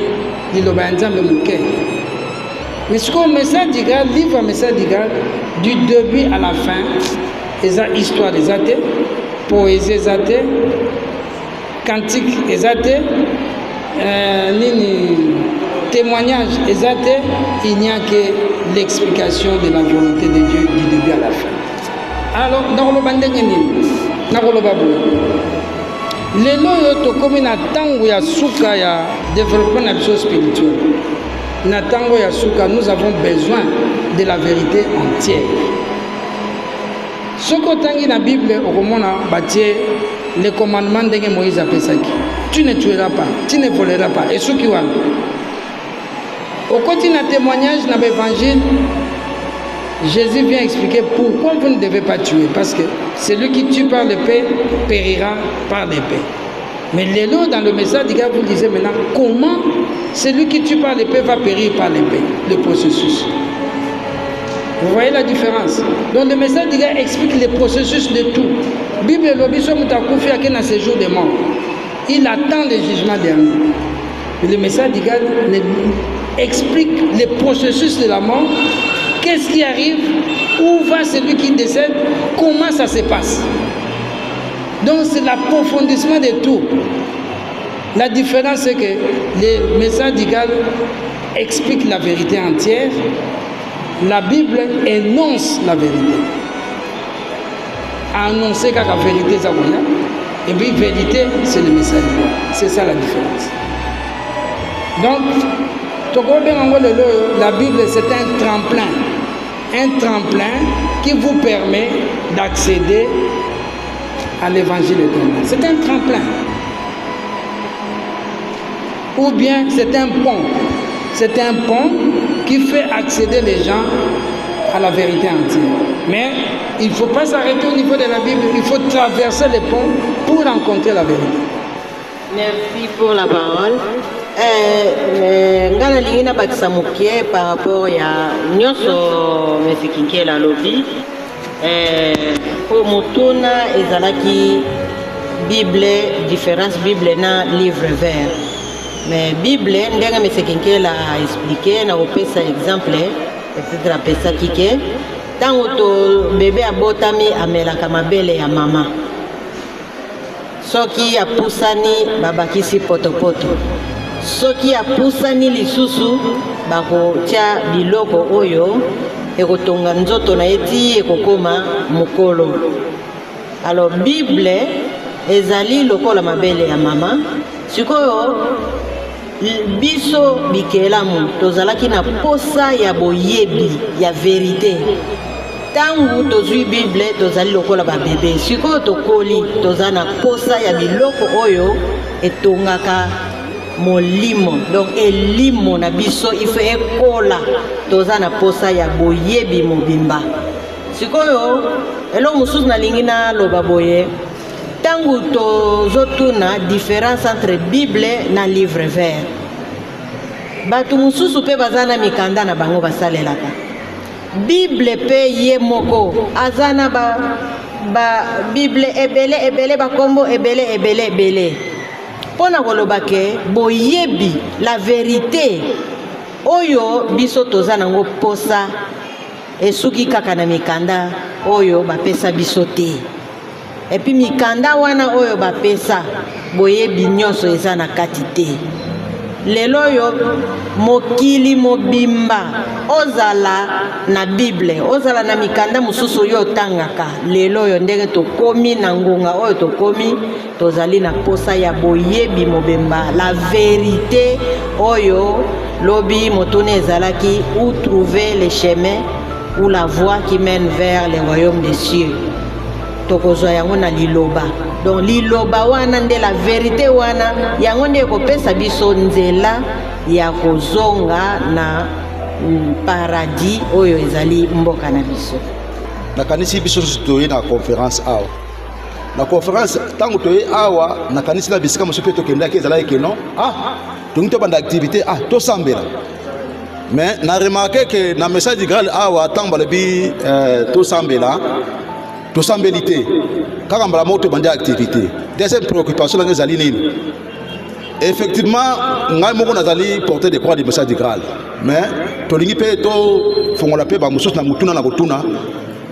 l'Ilobanzam le Mouké. Mais ce qu'on message du Graal, livre message du Graal, du début à la fin, les histoires des athées, poésie des athées, cantique des athées, témoignage des athées, il n'y a que l'explication de la volonté de Dieu du début à la fin. Alors, dans le bandengeni, dans le babou, les lois to comme na tango ya suka ya développement na biso spirituel. Na tango ya suka, nous avons besoin de la vérité entière. Ce que tangi na Bible au komona batie les commandements de Moïse a pesaki. Tu ne tueras pas, tu ne voleras pas. Et ce qui va. Au côté de témoignage dans l'évangile, Jésus vient expliquer pourquoi vous ne devez pas tuer. Parce que celui qui tue par l'épée périra par l'épée. Mais l'élo dans le message du gars, vous disiez maintenant comment celui qui tue par l'épée va périr par l'épée, le processus. Vous voyez la différence. Donc le message du gars explique le processus de tout. Bible l'obisson mutakufi a dans ses jours de mort. Il attend le jugement dernier. Le message du gars explique le processus de la mort. Qu'est-ce qui arrive? Où va celui qui décède? Comment ça se passe? Donc c'est l'approfondissement de tout. La différence c'est que le message d'Igal explique la vérité entière. La Bible énonce la vérité. Annoncer qu'à la vérité ça va. Et puis vérité c'est le message d'Igal. C'est ça la différence. Donc la Bible c'est un tremplin qui vous permet d'accéder à l'évangile éternel. C'est un tremplin. Ou bien c'est un pont. C'est un pont qui fait accéder les gens à la vérité entière. Mais il ne faut pas s'arrêter au niveau de la Bible. Il faut traverser les ponts pour rencontrer la vérité. Merci pour la parole. Ngana lingina bakisa mukie par rapport ya nyonso mesikinke la lobby. Pour mutuna ezalaki Bible différence Bible na livre vert. Mais Bible ndenga mesikinke la expliquer na opesa exemple peut-être apesa kike tango to bébé abotami amelaka mabele ya mama. Soki apusani babakisi potopoto. Soki apusani lisusu bakotia biloko oyo ekotonga nzoto na eti ekokoma mukolo. Alors Bible ezali lokola mabele ya mama. Sikoyo biso bikelamu tozalaki na posa ya boyebi ya vérité. Tangu tozwi Bible tozali lokola ba bébé. Sikoyo tokoli tozana posa ya biloko oyo etongaka molimo. Donc elimo na biso ife ekola tozana posa ya boyebi mobimba. Sikoyo elo mususu na lingina loba boye. Tangu tozotuna différence entre Bible na livre vert. Batu mususu pe bazana mikanda na bango basalelaka. Bible pe ye moko azana ba Bible ebele ba kombo ebele. Pona koloba ke boyebi la vérité oyo biso tozana ngo posa esuki kaka na mikanda oyo bapesa biso te. Et puis mikanda wana oyo bapesa boyebi nyonso eza na kati te. Lelo yo mokili mobimba ozala na Bible, ozala na mikanda mususu yo tangaka. Lelo yo ndenge tokomi na ngonga oyo tokomi tozali na posa ya boyebi mobimba la vérité oyo lobi motone ezalaki où trouver le chemin ou la voie qui mène vers le royaume des cieux. Tokozwa yango na liloba. Donc liloba wana nde la vérité wana yango nde kopesa biso nzela ya kozonga na paradis oyo ezali mboka na biso. Nakanisi biso toye na conférence awa. Na conférence tango toye awa nakanisi na bisika mosu pe tokendaki ezala ke non. Donc to banda activité to sambela. Mais na remarqué que na message du Graal awa tango balabi to sambela. To sambelité quand on a monté bande activité deuxième préoccupation là les aligner effectivement ngai moko nazali porter des croix du message du Graal mais to lingi pe to fongola pe ba mususu na mutuna na kotuna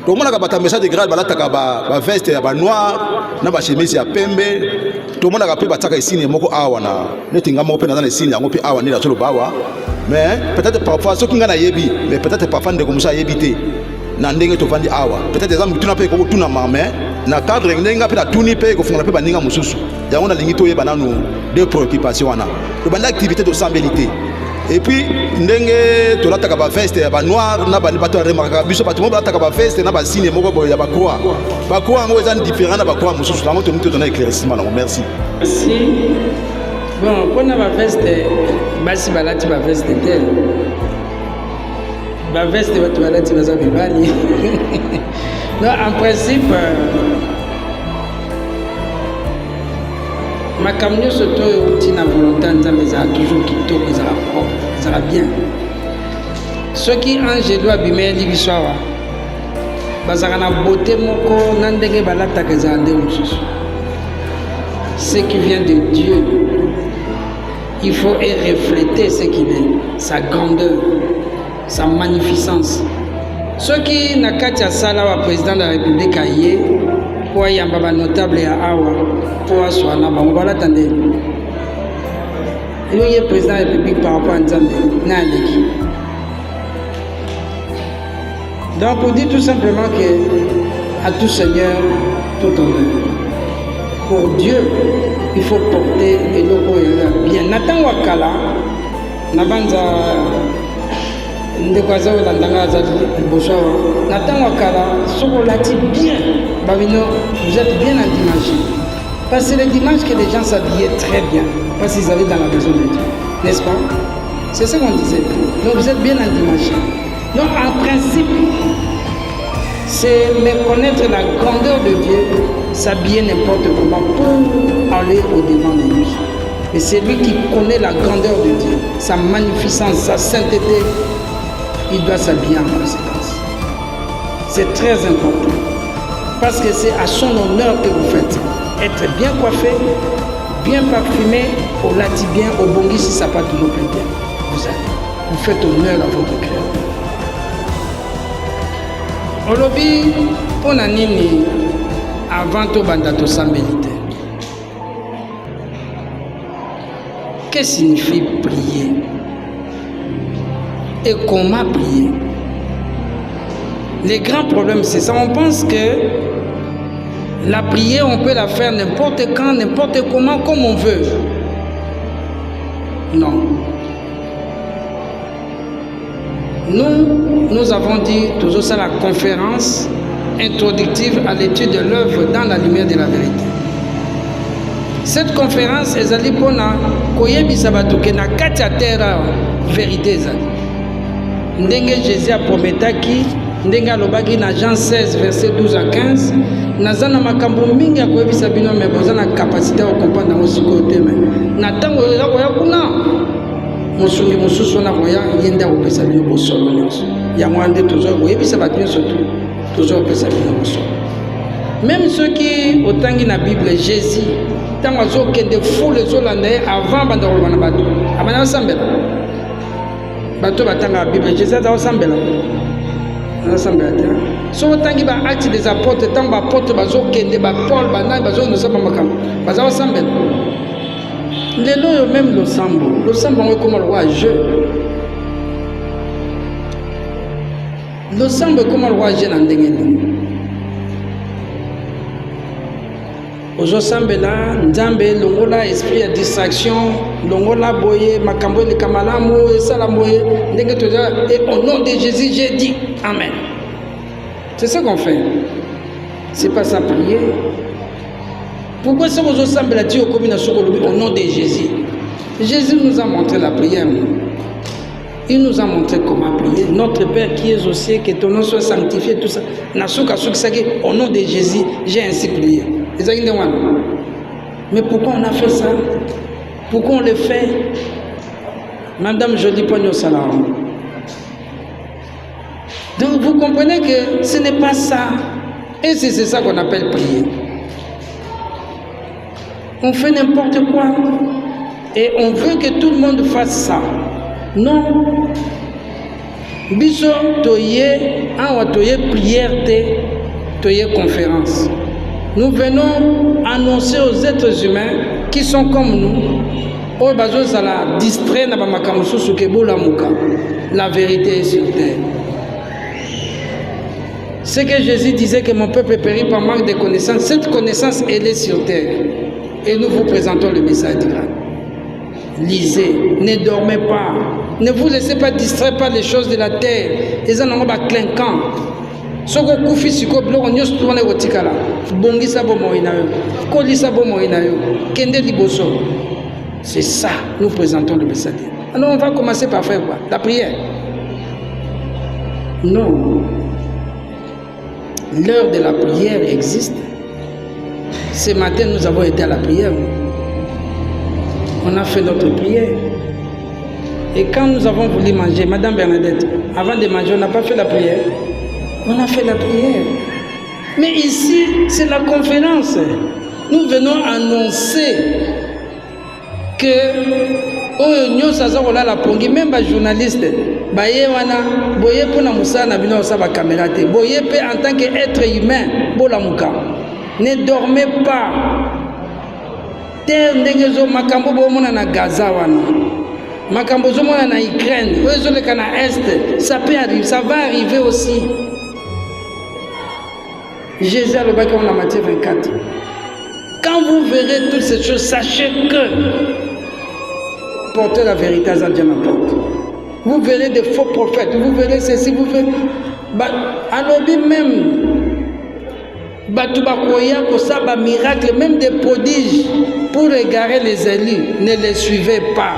to mona ka bata message du Graal balataka ba veste ya ba noir na ba chemise ya pembe to mona ka pe bataka isine moko awa na netinga moko pe na na isine yango pe awa ni la solo bawa mais peut-être parfois ceux qui ngana yebi mais peut-être parfois ndeko musa yebité na ndenge tovandi awa peut-être exemple tuna pe ko tuna mame na cadre ndenge pe na tuni pe ko fungala pe baninga mususu yango na lingi to yeba nanu deux préoccupations wana to banda activité de sambelité et puis ndenge to lataka ba veste ya ba noir na ba bato remarka biso bato mo lataka ba veste na ba signe moko boya ba croix ngo ezan différent na ba croix mususu na moto muto na éclaircissement na merci. Bon, pour na ba veste basi balati ba veste tel Ma veste de toilette, vas y bali. Non, en principe, ma camion se trouve au volontaire, mais ça a toujours quitté, ça va propre, ça va bien. Ceux qui ont doit abîmer l'ibissoir, parce qu'on a beauté moko, n'andenge balata que ça a des ce qui vient de Dieu, il faut refléter ce qu'il est, sa grandeur, sa magnificence. Ceux qui n'ont qu'à dire ça, le président de la République a yé, pour y avoir un notable à Awa, pour asseoir là, on va l'attendre. Il y a le président de la République par rapport à Nzambe, Nandeki. Donc, pour dire tout simplement que à tout Seigneur, tout honneur. Pour Dieu, il faut porter et le bien. Nathan Wakala, Nabanza, Ndekwaza Landanga Boshua, Nathan Wakala, Sokolati bien. Babino, vous êtes bien en dimanche. Parce que c'est le dimanche que les gens s'habillaient très bien. Parce qu'ils allaient dans la maison de Dieu. N'est-ce pas? C'est ce qu'on disait. Donc vous êtes bien en dimanche. Donc en principe, c'est méconnaître la grandeur de Dieu, s'habiller n'importe comment pour aller au-devant de lui. Et c'est lui qui connaît la grandeur de Dieu, sa magnificence, sa sainteté. Il doit s'habiller en conséquence. C'est très important. Parce que c'est à son honneur que vous faites. Être bien coiffé, bien parfumé, au lati bien, au bongi si ça n'a pas toujours bien. Vous faites honneur à votre Créateur. Olobi, on a nini avant tout bandato sambelité. Qu'est-ce que signifie prier? Et comment prier? Les grands problèmes, c'est ça. On pense que la prière, on peut la faire n'importe quand, n'importe comment, comme on veut. Non. Nous avons dit toujours ça, la conférence introductive à l'étude de l'œuvre dans la lumière de la vérité. Cette conférence, ezali pona koyebisa bato ke na kati ya terre vérité ezali. Ndenge Jésus a prometaki, ndenge alobaki na Jean 16 verset 12 à 15, naza na makambo mingi ya koyebisa bino me boza na capacité ya comprendre nango sikoyo te me. Na ntango eza koya kuna mosungi mosusu na koya ye nde akopesa bino bosolo nyonso. Yango wana nde tozwa koyebisa bato nyonso tu tozwa kopesa bino bosolo. Même ceux qui otangi na Bible Jésus tango azokende foule ezolanda ye avant banda koloba na bato abanda basambela bato batanga la Bible Jésus aza kosambela asambela te so otangi ba acte des apôtres tango baapôtre bazokende bapaul banani bazokendesa ba makambo baza kosambela lelo oyo même losambo yango ekoma lokwa jeu losambo ekoma lokwa jeu na ndenge ndenge ozosambela nzambe longola esprit ya distraction longola boye makambo eleka malamu esala boye ndenge toza et au nom de Jésus j'ai dit amen. C'est ce qu'on fait. C'est pas ça prier. Pourquoi ça ozosambela ti okomi na soko lobi au nom de Jésus? Jésus nous a montré la prière. Il nous a montré comment prier. Notre Père qui es aux cieux, que ton nom soit sanctifié, tout ça. Au nom de Jésus, j'ai ainsi prié. Mais pourquoi on a fait ça? Pourquoi on le fait? Madame Jolie Pogno Salam. Donc vous comprenez que ce n'est pas ça. Et c'est ça qu'on appelle prier. On fait n'importe quoi. Et on veut que tout le monde fasse ça. Non. Biso toye, awa toye prière toye conférence. Nous venons annoncer aux êtres humains qui sont comme nous, oh bazo sala distrait na ba makamusu ke bola muka. La vérité est sur terre. C'est que Jésus disait que mon peuple périt par manque de connaissance. Cette connaissance elle est sur terre. Et nous vous présentons le message divin. Lisez, ne dormez pas, ne vous laissez pas distraire par les choses de la terre. Les gens n'ont pas clinquant. Ce que vous faites, c'est que vous avez dit que vous c'est ça, nous présentons le message. Alors on va commencer par faire quoi? La prière. Non. L'heure de la prière existe. Ce matin, nous avons été à la prière. On a fait notre prière. Et quand nous avons voulu manger, Madame Bernadette, avant de manger, on n'a pas fait la prière. On a fait la prière. Mais ici, c'est la conférence. Nous venons annoncer que la pongi, même les journalistes, boye pour moussa na bino sa ba caméra te, boye pe en tant qu'être humain, bola muka. Ne dormez pas. Terre ndegezo makambo bo mona na Gaza wana. Makambo zo mona na Ukraine, ozo le kana est, ça peut arriver, ça va arriver aussi. Jésus a le bac en Matthieu 24. Quand vous verrez toutes ces choses, sachez que portez la vérité à Dieu n'importe. Vous verrez des faux prophètes, vous verrez ceci, vous verrez. Alors même, Batoubakoya, Kosaba, miracle, même des prodiges pour égarer les élus, ne les suivez pas.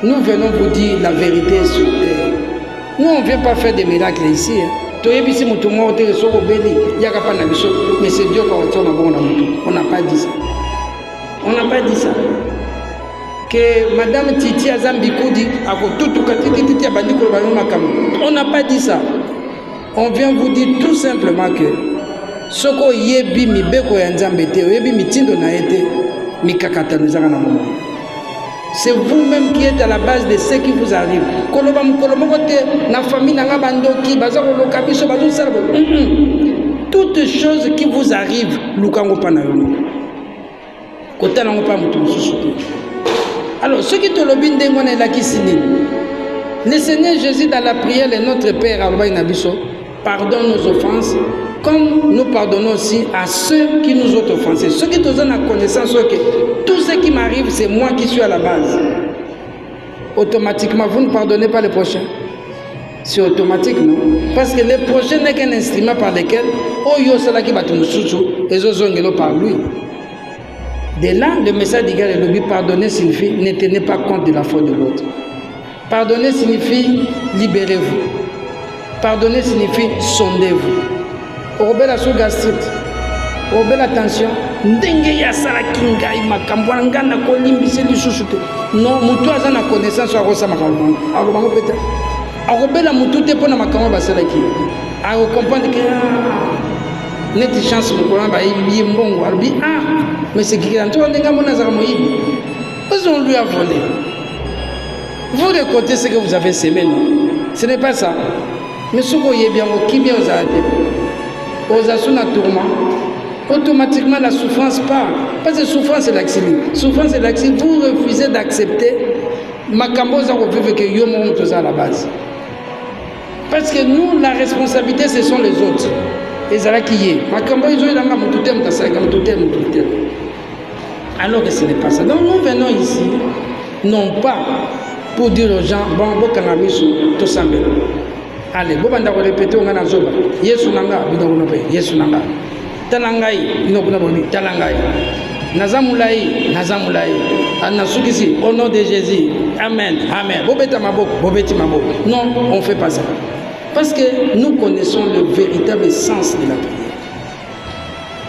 Nous venons vous dire la vérité sur terre. Nous, on ne vient pas faire des miracles ici. Mais c'est Dieu qui on n'a pas dit ça. On n'a pas dit ça. Que Madame Titi Azambikou dit on n'a pas dit ça. On vient vous dire tout simplement que ce qu'on yebi mi beko ya nzambete, yebi mi tindo na ete mi kakata nous na moment. C'est vous-même qui êtes à la base de ce qui vous arrive. Toutes choses qui vous arrivent, alors, ce qui te l'obine de la kisini, le Seigneur Jésus dans la prière de notre Père, pardonne nos offenses, comme nous pardonnons aussi à ceux qui nous ont offensés. Ceux qui te donnent la connaissance que tout ce qui m'arrive, c'est moi qui suis à la base. Automatiquement, vous ne pardonnez pas les prochains. C'est automatique, non? Parce que le prochain n'est qu'un instrument par lequel, oh yo, c'est là qui va te nous et zozongelo par lui. De là, le message d'Igal et Lobby, pardonner signifie ne tenez pas compte de la faute de l'autre. Pardonner signifie libérez-vous. Pardonner signifie sondez-vous. Robert la sous-gastrite, Robert la tension, ndenge ya sala kingai makambo ngana ko limbise lisusuté. Non, mutu aza na connaissance wa kosa makambo. Alobango peut-être. Robert la mutu te pona makambo basala ki. A comprendre que net chance ko ba yi mbongo albi mais c'est qui en toi ndenga mona za moyibi. Parce qu'on lui a volé. Vous récoltez ce que vous avez semé, non? Ce n'est pas ça. Mais ce qu'on y est bien, qui bien aux arrêtés. Aux assauts tourment, automatiquement la souffrance part. Parce que souffrance c'est l'accident. Souffrance c'est l'accident. Vous refusez d'accepter Makamboza que Yomo à la base. Parce que nous, la responsabilité, ce sont les autres. Et c'est là qui est. Makambo, ils ont eu la main, alors que ce n'est pas ça. Donc nous venons ici, non pas pour dire aux gens, bon, bon, cannabis, tout ça. Allez, vous allez répéter, on a zoba. Yesu nanga, Yesu nanga. Talangai, talangai. Nazamulai, nazamulai. Anasukisi, au nom de Jésus. Amen, amen. Bobeta mabok, bobeti mabok. Non, on ne fait pas ça. Parce que nous connaissons le véritable sens de la prière.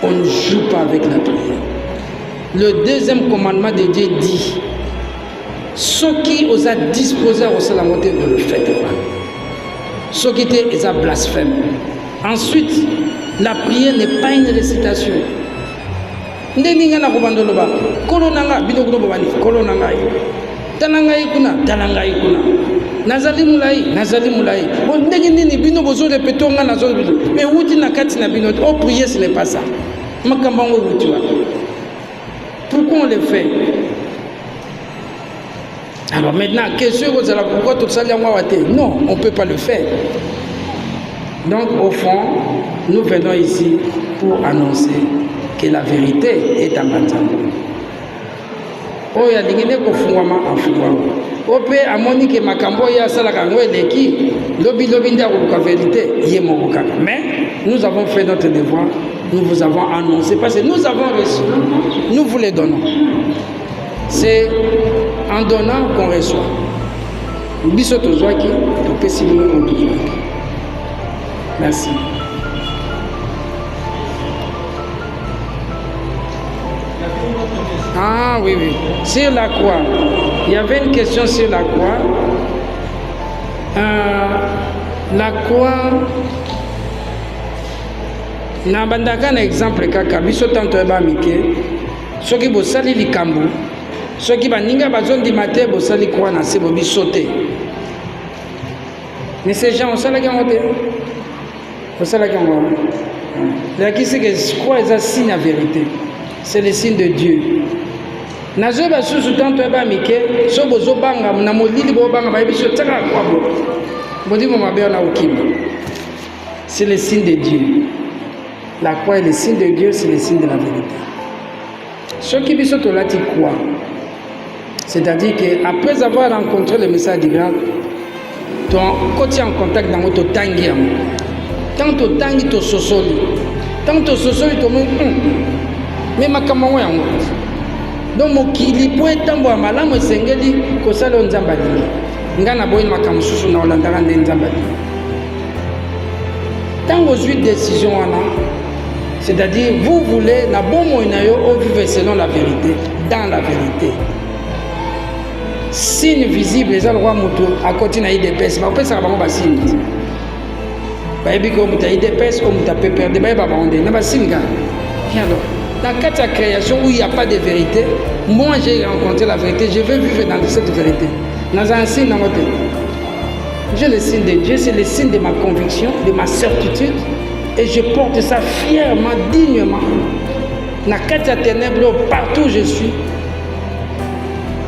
On ne joue pas avec la prière. Le deuxième commandement de Dieu dit, ceux qui osent disposer au salamoté ne le faites pas. Ce qui était blasphème. Ensuite, la prière n'est pas une récitation. Ndenga na kubandoloba, kolonanga bidogro bani, kolonanga. Talangai kuna. Nazali mulai. Bon ndengi nini bino bozo répéter nga nazo bino. Mais wuti na kati na bino, oh prier ce n'est pas ça. Makambango wutiwa. Pourquoi on le fait? Alors maintenant, question vous allez pourquoi tout ça non, on ne peut pas le faire. Donc au fond, nous venons ici pour annoncer que la vérité est en bataille. Oh, il y a des gens qui font au pays à Monique et Makambo, il y a ça la qui lobby la vérité, mais nous avons fait notre devoir, nous vous avons annoncé parce que nous avons reçu, nous vous les donnons. C'est en donnant qu'on reçoit. biso tozwaki topesi bino oyo tozwaki. Merci. Ah oui, oui. Sur la croix. Il y avait une question sur la croix. La croix. Na bandaka na exemple kaka biso tanto eba mike. Soki bosali likambo. Soki baninga bazondima te bosali croix na se bobi sauter. Mais ces gens on sala kango te. On sala kango. La qui c'est que croix est un signe à vérité. C'est le signe de Dieu. Nazo ba susu tanto eba mike so bozo banga na molili bo banga ba biso tsaka kwa bo. Bodi mo mabe na okima. C'est le signe de Dieu. La croix est le signe de Dieu, c'est le signe de la vérité. Ce qui biso to lati croix. C'est-à-dire que après avoir rencontré le message du grand, tu es en contact dans votre tangi. Tant to tangi to sosoli. Tant to sosoli to mais makamwa yango. Donc mokili po etambo ya malamu esengeli kosala nzamba lingi. Ngana boyi makamwa susu na olandaka nde nzamba lingi. Tant ozwi décision wana, c'est-à-dire vous voulez na bomo inayo vivre selon la vérité, dans la vérité. Signe visible les roi moto à côté na IDPS, ba pesa ba ba signe. Ba ebi ko muta IDPS ko muta pepper de ba ba onde na ba signe ga. Alors, dans la création où il n'y a pas de vérité, moi j'ai rencontré la vérité, je veux vivre dans cette vérité. Dans un signe dans votre. J'ai le signe de Dieu, c'est le signe de ma conviction, de ma certitude, et je porte ça fièrement, dignement. Dans la ténèbres, partout où je suis,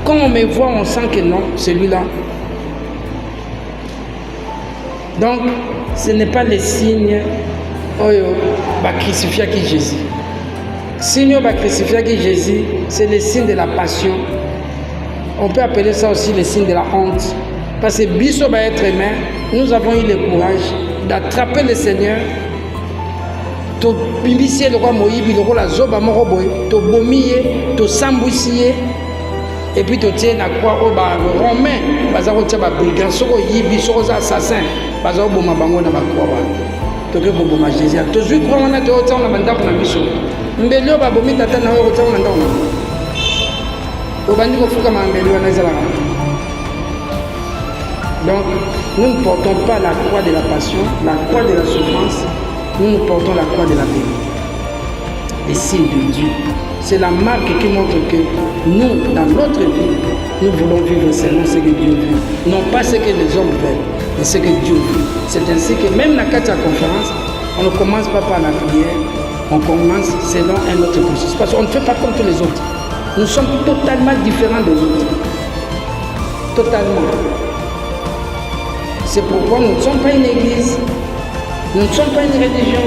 quand on me voit, on sent que non, celui-là. Donc, ce n'est pas le signe crucifié qui Jésus. Signe crucifié qui Jésus, c'est le signe de la passion. On peut appeler ça aussi le signe de la honte. Parce que biso va être humain, nous avons eu le courage d'attraper le Seigneur, de bimisier le roi Moïse, le roi la zoba moroboy, de bomiller, de s'emboussiller, et puis de tirer la croix au bar romain, bazaro tia ba brigand, soko yibi, soko assassin, bazaro boma bango na ba croix. To ke boma Jésus. To zui croix wana te otsa na banda na biso. Mbelio ba bomi tata na otsa na ndongo. Obandi ko fuka ma mbelio na zala. Donc, nous ne portons pas la croix de la passion, la croix de la souffrance, nous portons la croix de la vérité. Les signes de Dieu. C'est la marque qui montre que nous, dans notre vie, nous voulons vivre selon ce que Dieu veut. Non pas ce que les hommes veulent, mais ce que Dieu veut. C'est ainsi que même dans la conférence, on ne commence pas par la prière, on commence selon un autre processus. Parce qu'on ne fait pas comme tous les autres. Nous sommes totalement différents des autres. Totalement. C'est pourquoi nous ne sommes pas une église, nous ne sommes pas une religion,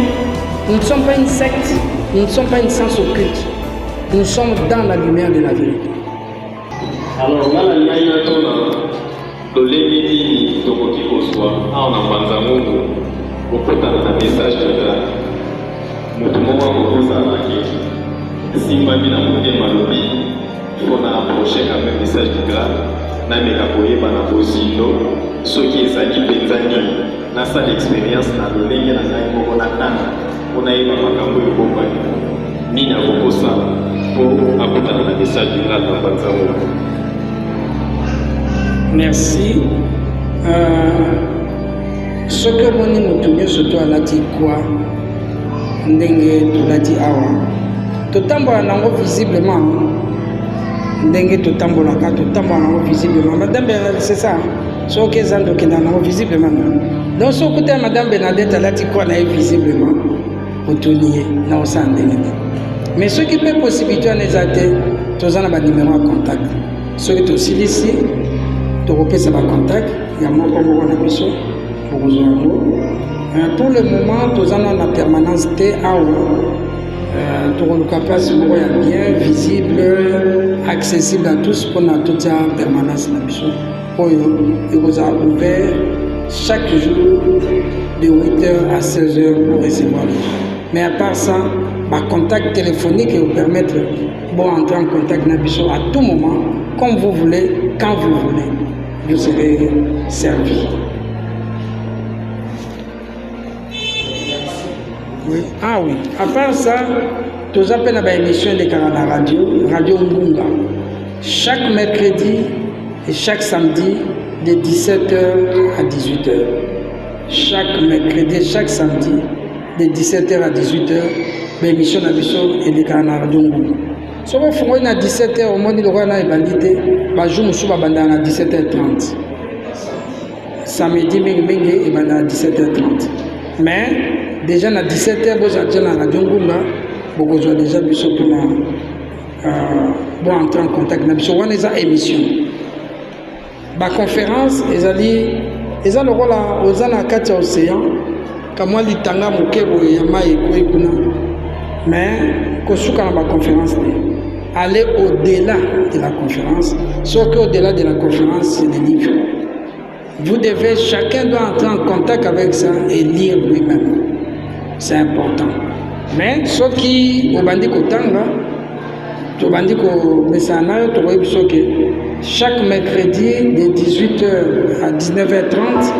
nous ne sommes pas une secte, nous ne sommes pas une science occulte. Nous sommes dans la lumière de la vérité. Alors, là, la ligne est dans les médias, dans le qui soit, on a pensé au côté d'un message de la nous devons vous arranger. Si ma vie n'a pas été malobie, il faut approcher quand même le message du grave. Namekakoye bana bozino soki ezali penzani na sa l'expérience na lolenge na ngai moko na tana mpona yeba makambo ekokwa nini akokosa mpo akutana na message du grave na banzango. Merci. Soki omoni motu nyonso to alati kwa ndenge tolati awa totambola nango visiblement ndenge totambolaka totambola nango visiblement. Madame Bernadette, c'est ça soki eza ndokenda nango visiblement. Donc soki okuta Madame Bernadette alati kwa na ye visiblement otuni ye na osala ndenge te. Mais soki mpe possibilité wana eza te toza na banimero ya contact. Soki tosilisi tokopesa bacontact ya moko moko na biso bokozwa yango. Pour le moment toza na permanence te awa. Tokoluka place moko ya bien visible, accessible à tous pour na toute la permanence na biso oyo ekozala ouvert chaque jour de 8h à 16h pour recevoir les gens. Mais à part ça, ma contact téléphonique vous permettre d'entrer en contact na biso à tout moment, comme vous voulez, quand vous voulez. vous serez servi. Oui. Ah oui, à part ça, tous appels à l'émission de Karana Radio Ngunga, chaque mercredi et chaque samedi de 17h à 18h. Chaque mercredi et chaque samedi de 17h à 18h, l'émission de et de Karana Radio Ngunga. Si vous faites à 17h, au moins de l'Oran et Bandité, je vous suis à 17h30. Samedi, et à 17h30. Mais, déjà à 17h, vous êtes à la Radio Ngunga, vous avez déjà vu pour entrer en contact avec nous. Vous avez une émission. La conférence, ils ont le rôle aux Anakati océan, comme moi, l'Itanga, Mokebo, Yama et Koekuna. Mais, Kosuka dans la conférence, aller au-delà de la conférence. Sauf qu'au-delà de la conférence, c'est des livres. Vous devez, chacun doit entrer en contact avec ça et lire lui-même. C'est important. Mais ceux qui ont bandit Kotanga, tu as bandit Messana, tu vois que chaque mercredi de 18h à 19h30,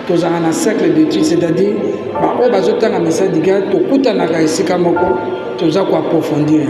tu as un cercle d'études, c'est-à-dire, tu as un message de gars, tu as un ici Kamoko, tu as approfondir.